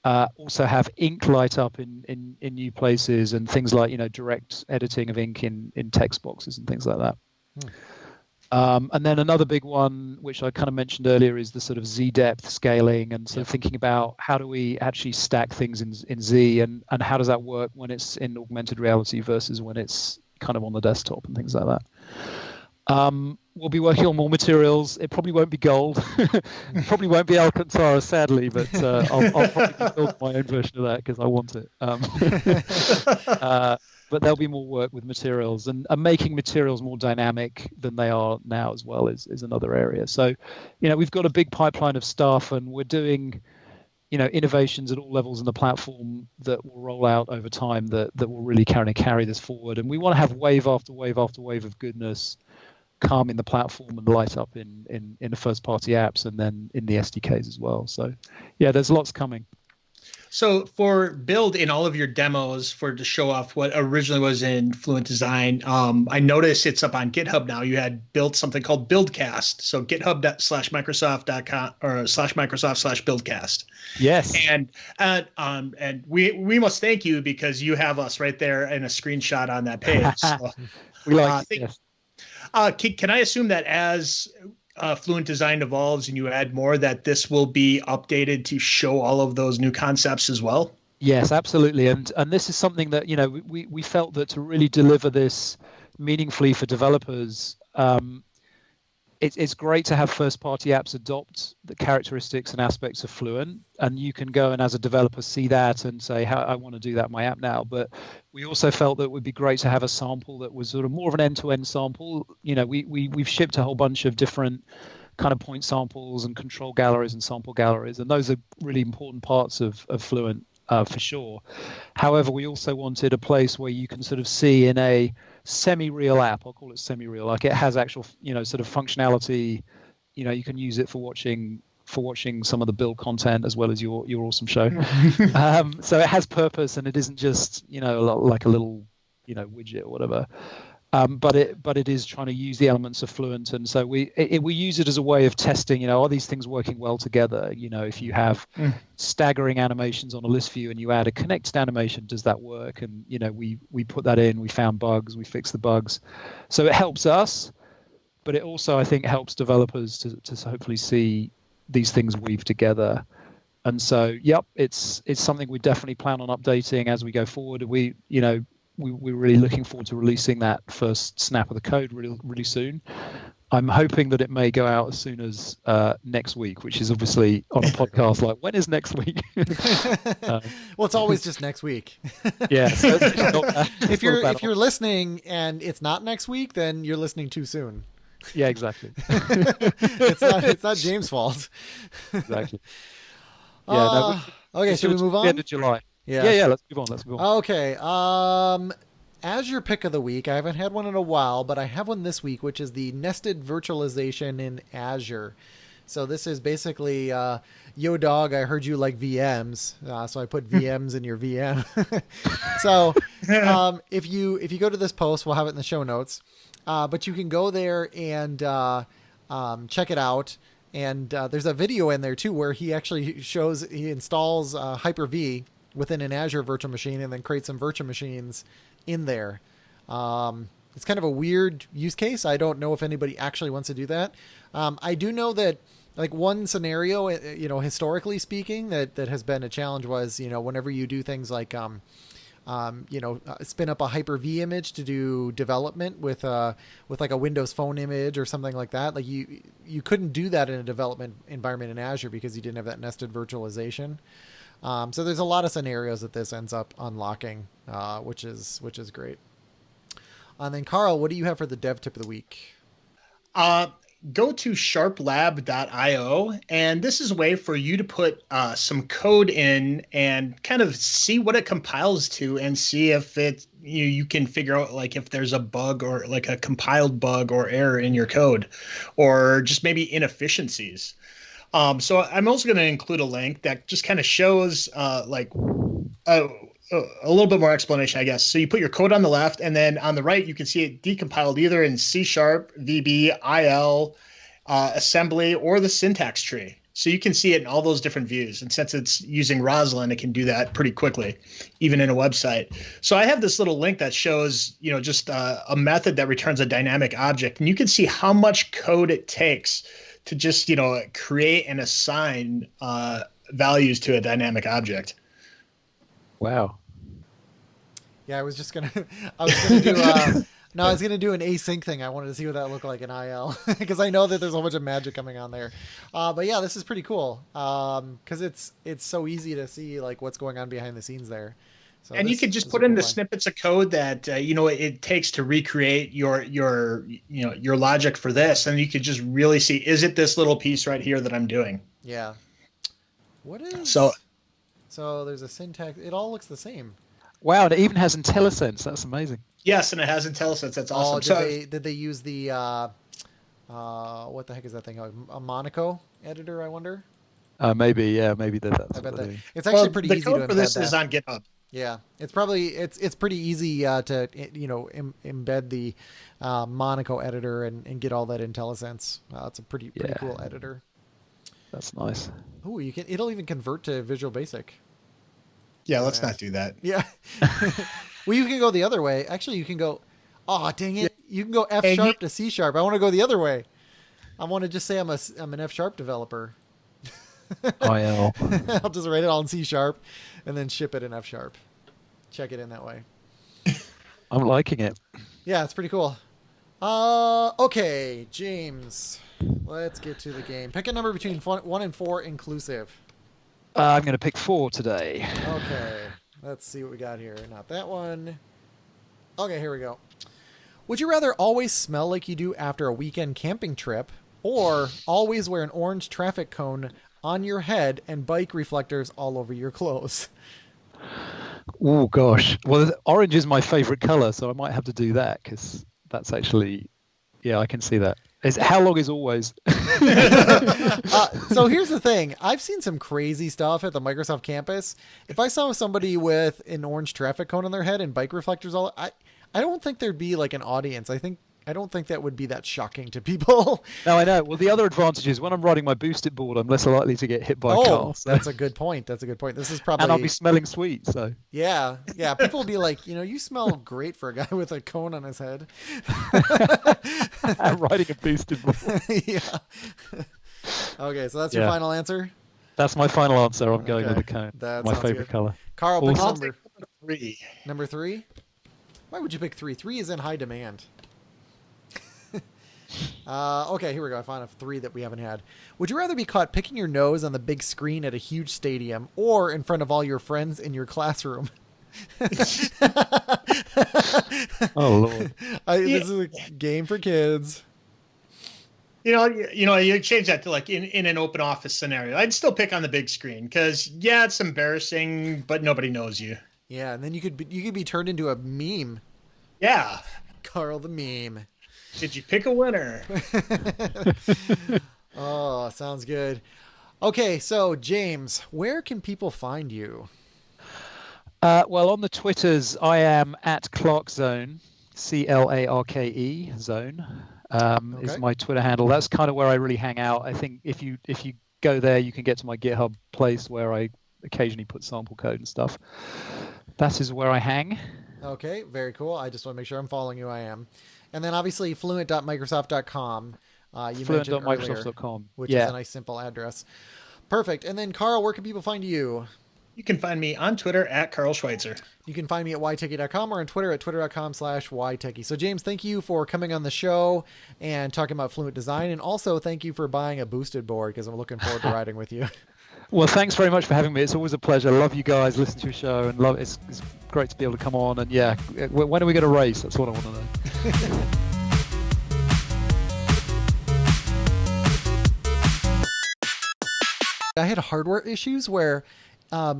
Also have ink light up in new places, and things like direct editing of ink in text boxes and things like that. And then another big one, which I kind of mentioned earlier, is the sort of Z depth scaling, and sort of thinking about how do we actually stack things in Z, and how does that work when it's in augmented reality versus when it's kind of on the desktop and things like that. We'll be working on more materials. It probably won't be gold. It probably won't be Alcantara, sadly, but I'll probably build my own version of that because I want it. But there'll be more work with materials, and making materials more dynamic than they are now as well is another area. So, we've got a big pipeline of stuff, and we're doing, innovations at all levels in the platform that will roll out over time that will really kind of carry this forward. And we want to have wave after wave after wave of goodness come in the platform and light up in the first party apps, and then in the SDKs as well. So yeah, there's lots coming. So for build in all of your demos, to show off what originally was in Fluent Design, I noticed it's up on GitHub now. You had built something called Buildcast. So github.com/microsoft.com or /Microsoft/Buildcast. Yes. And we must thank you, because you have us right there in a screenshot on that page. So, we like it. Yes. Can I assume that as Fluent Design evolves and you add more, that this will be updated to show all of those new concepts as well? Yes, absolutely. And this is something that, we felt that to really deliver this meaningfully for developers, it's great to have first-party apps adopt the characteristics and aspects of Fluent, and you can go and as a developer see that and say, I want to do that in my app now. But we also felt that it would be great to have a sample that was sort of more of an end-to-end sample. We've shipped a whole bunch of different kind of point samples and control galleries and sample galleries, and those are really important parts of Fluent. For sure. However, we also wanted a place where you can sort of see in a semi-real app, I'll call it semi-real, like it has actual, sort of functionality. You can use it for watching some of the build content as well as your awesome show. So it has purpose, and it isn't just like a little widget or whatever. But it is trying to use the elements of Fluent, and so we use it as a way of testing. Are these things working well together? If you have staggering animations on a list view and you add a connected animation, does that work? And we put that in. We found bugs. We fixed the bugs. So it helps us, but it also, I think, helps developers to hopefully see these things weave together. And so, yep, it's something we definitely plan on updating as we go forward. We're really looking forward to releasing that first snap of the code really soon. I'm hoping that it may go out as soon as next week, which is obviously on a podcast like, when is next week? Well, it's always just next week. Yeah. So if you're listening and it's not next week, then you're listening too soon. Yeah, exactly. It's not James' fault. Exactly. Yeah. Okay, should we move on? End of July. Yeah. Let's move on. Okay. Azure pick of the week. I haven't had one in a while, but I have one this week, which is the nested virtualization in Azure. So this is basically, yo dog, I heard you like VMs, so I put VMs in your VM. So if you go to this post, we'll have it in the show notes, but you can go there and check it out. And there's a video in there too where he actually he installs Hyper-V within an Azure virtual machine and then create some virtual machines in there. It's kind of a weird use case. I don't know if anybody actually wants to do that. I do know that like one scenario, historically speaking, that has been a challenge was, whenever you do things like spin up a Hyper-V image to do development with like a Windows Phone image or something like that. Like you couldn't do that in a development environment in Azure because you didn't have that nested virtualization. So there's a lot of scenarios that this ends up unlocking, which is great. And then Carl, what do you have for the dev tip of the week? Go to sharplab.io, and this is a way for you to put some code in and kind of see what it compiles to, and see if you can figure out like if there's a bug or like a compiled bug or error in your code, or just maybe inefficiencies. So I'm also going to include a link that just kind of shows a little bit more explanation, I guess. So you put your code on the left, and then on the right, you can see it decompiled either in C#, VB, IL, assembly, or the syntax tree. So you can see it in all those different views. And since it's using Roslyn, it can do that pretty quickly, even in a website. So I have this little link that shows, just a method that returns a dynamic object. And you can see how much code it takes to just, create and assign values to a dynamic object. Wow. Yeah, I was gonna do I was gonna do an async thing. I wanted to see what that looked like in IL because I know that there's a whole bunch of magic coming on there. But yeah, this is pretty cool because it's so easy to see like what's going on behind the scenes there. So and you could just put in the snippets of code that it takes to recreate your logic for this, and you could just really see, is it this little piece right here that I'm doing? Yeah. What is So there's a syntax. It all looks the same. Wow, and it even has IntelliSense. That's amazing. Yes, and it has IntelliSense. That's awesome. Did they use the what the heck is that thing? A Monaco editor, I wonder. Maybe that's. I bet that it's actually pretty easy to embed that. The code for this is on GitHub. Yeah, it's pretty easy to embed the Monaco editor and get all that IntelliSense. It's a pretty cool editor. That's nice. Oh, it'll even convert to Visual Basic. Yeah, let's not do that. Yeah. Well, you can go the other way. Actually, you can go, oh, dang it. You can go F# to C#. I want to go the other way. I want to just say I'm an F# developer. IL. I'll just write it all in C# and then ship it in F#. Check it in that way. I'm liking it. Yeah, it's pretty cool. Okay, James. Let's get to the game. Pick a number between 1 and 4 inclusive. I'm going to pick 4 today. Okay. Let's see what we got here. Not that one. Okay, here we go. Would you rather always smell like you do after a weekend camping trip, or always wear an orange traffic cone on your head and bike reflectors all over your clothes? Oh, gosh. Well, orange is my favorite color, so I might have to do that because that's actually, I can see that. How long is always? So here's the thing. I've seen some crazy stuff at the Microsoft campus. If I saw somebody with an orange traffic cone on their head and bike reflectors I don't think there'd be like an audience. I don't think that would be that shocking to people. No, I know. Well, the other advantage is when I'm riding my boosted board, I'm less likely to get hit by a car. So. That's a good point. This is probably... And I'll be smelling sweet, so... Yeah. People will be like, you smell great for a guy with a cone on his head. Riding a boosted board. Yeah. Okay, so that's your final answer? That's my final answer. I'm going with the cone. That's my favorite color. Carl, pick number 3. Number 3? Why would you pick 3? 3 is in high demand. Okay, here we go. I found a 3 that we haven't had. Would you rather be caught picking your nose on the big screen at a huge stadium or in front of all your friends in your classroom? Oh, Lord. This is a game for kids. You change that to like in an open office scenario. I'd still pick on the big screen because, it's embarrassing, but nobody knows you. Yeah, and then you could be turned into a meme. Yeah. Carl the meme. Did you pick a winner? Oh, sounds good. Okay, so James, where can people find you? Well, on the Twitters, I am at ClarkeZone, CLARKE zone is my Twitter handle. That's kind of where I really hang out. I think if you go there, you can get to my GitHub place where I occasionally put sample code and stuff. That is where I hang. Okay, very cool. I just want to make sure I'm following you. I am. And then obviously fluent.microsoft.com. You mentioned earlier, fluent.microsoft.com. which is a nice simple address. Perfect. And then Carl, where can people find you? You can find me on Twitter at Carl Schweitzer. You can find me at ytechie.com or on Twitter at twitter.com/ytechie. So James, thank you for coming on the show and talking about Fluent Design. And also thank you for buying a boosted board, because I'm looking forward to riding with you. Well, thanks very much for having me. It's always a pleasure. Love you guys, listen to your show, and it's great to be able to come on. And yeah, when are we going to race? That's what I want to know. I had hardware issues where, I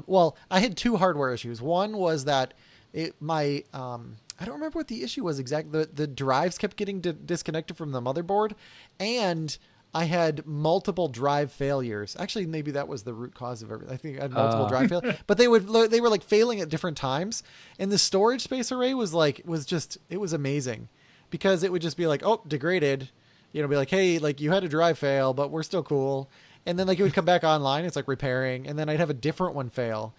had two hardware issues. One was that I don't remember what the issue was exactly. The drives kept getting disconnected from the motherboard, and I had multiple drive failures. Actually, maybe that was the root cause of everything. I think I had multiple drive failures, but they were like failing at different times. And the storage space array was amazing, because it would just be like, oh, degraded, be like, hey, like you had a drive fail, but we're still cool. And then like it would come back online. It's like repairing, and then I'd have a different one fail.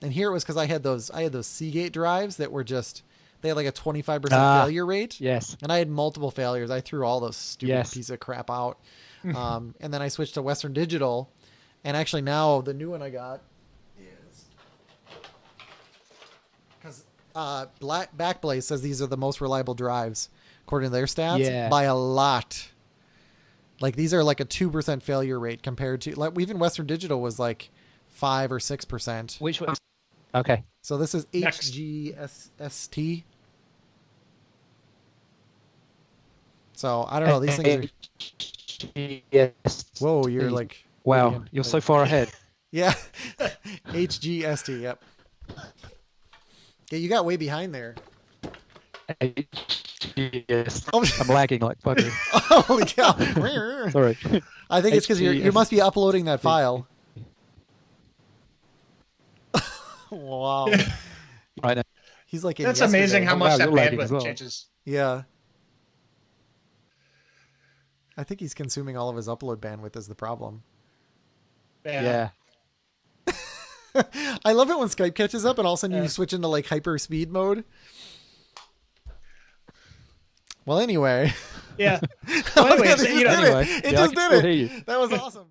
And here it was because I had those Seagate drives that were they had like a 25% failure rate. Yes. And I had multiple failures. I threw all those stupid pieces of crap out. And then I switched to Western Digital, and actually now the new one I got is because Backblaze says these are the most reliable drives according to their stats by a lot. Like these are like a 2% failure rate compared to like even Western Digital was like 5 or 6%. Which one? Okay. So this is HGST. So I don't know. These things are. Yes. Whoa, you're like. Wow, you're so far ahead. Yeah. HGST. Yep. Yeah, you got way behind there. Yes. I'm lagging like bugger. Holy cow. Sorry. I think it's because you must be uploading that file. Wow. I know. He's like That's amazing how much that bandwidth changes. Yeah. I think he's consuming all of his upload bandwidth is the problem. Yeah. I love it when Skype catches up and all of a sudden you switch into like hyper speed mode. Well, anyway. Yeah. Well, anyway, it just did it. That was awesome.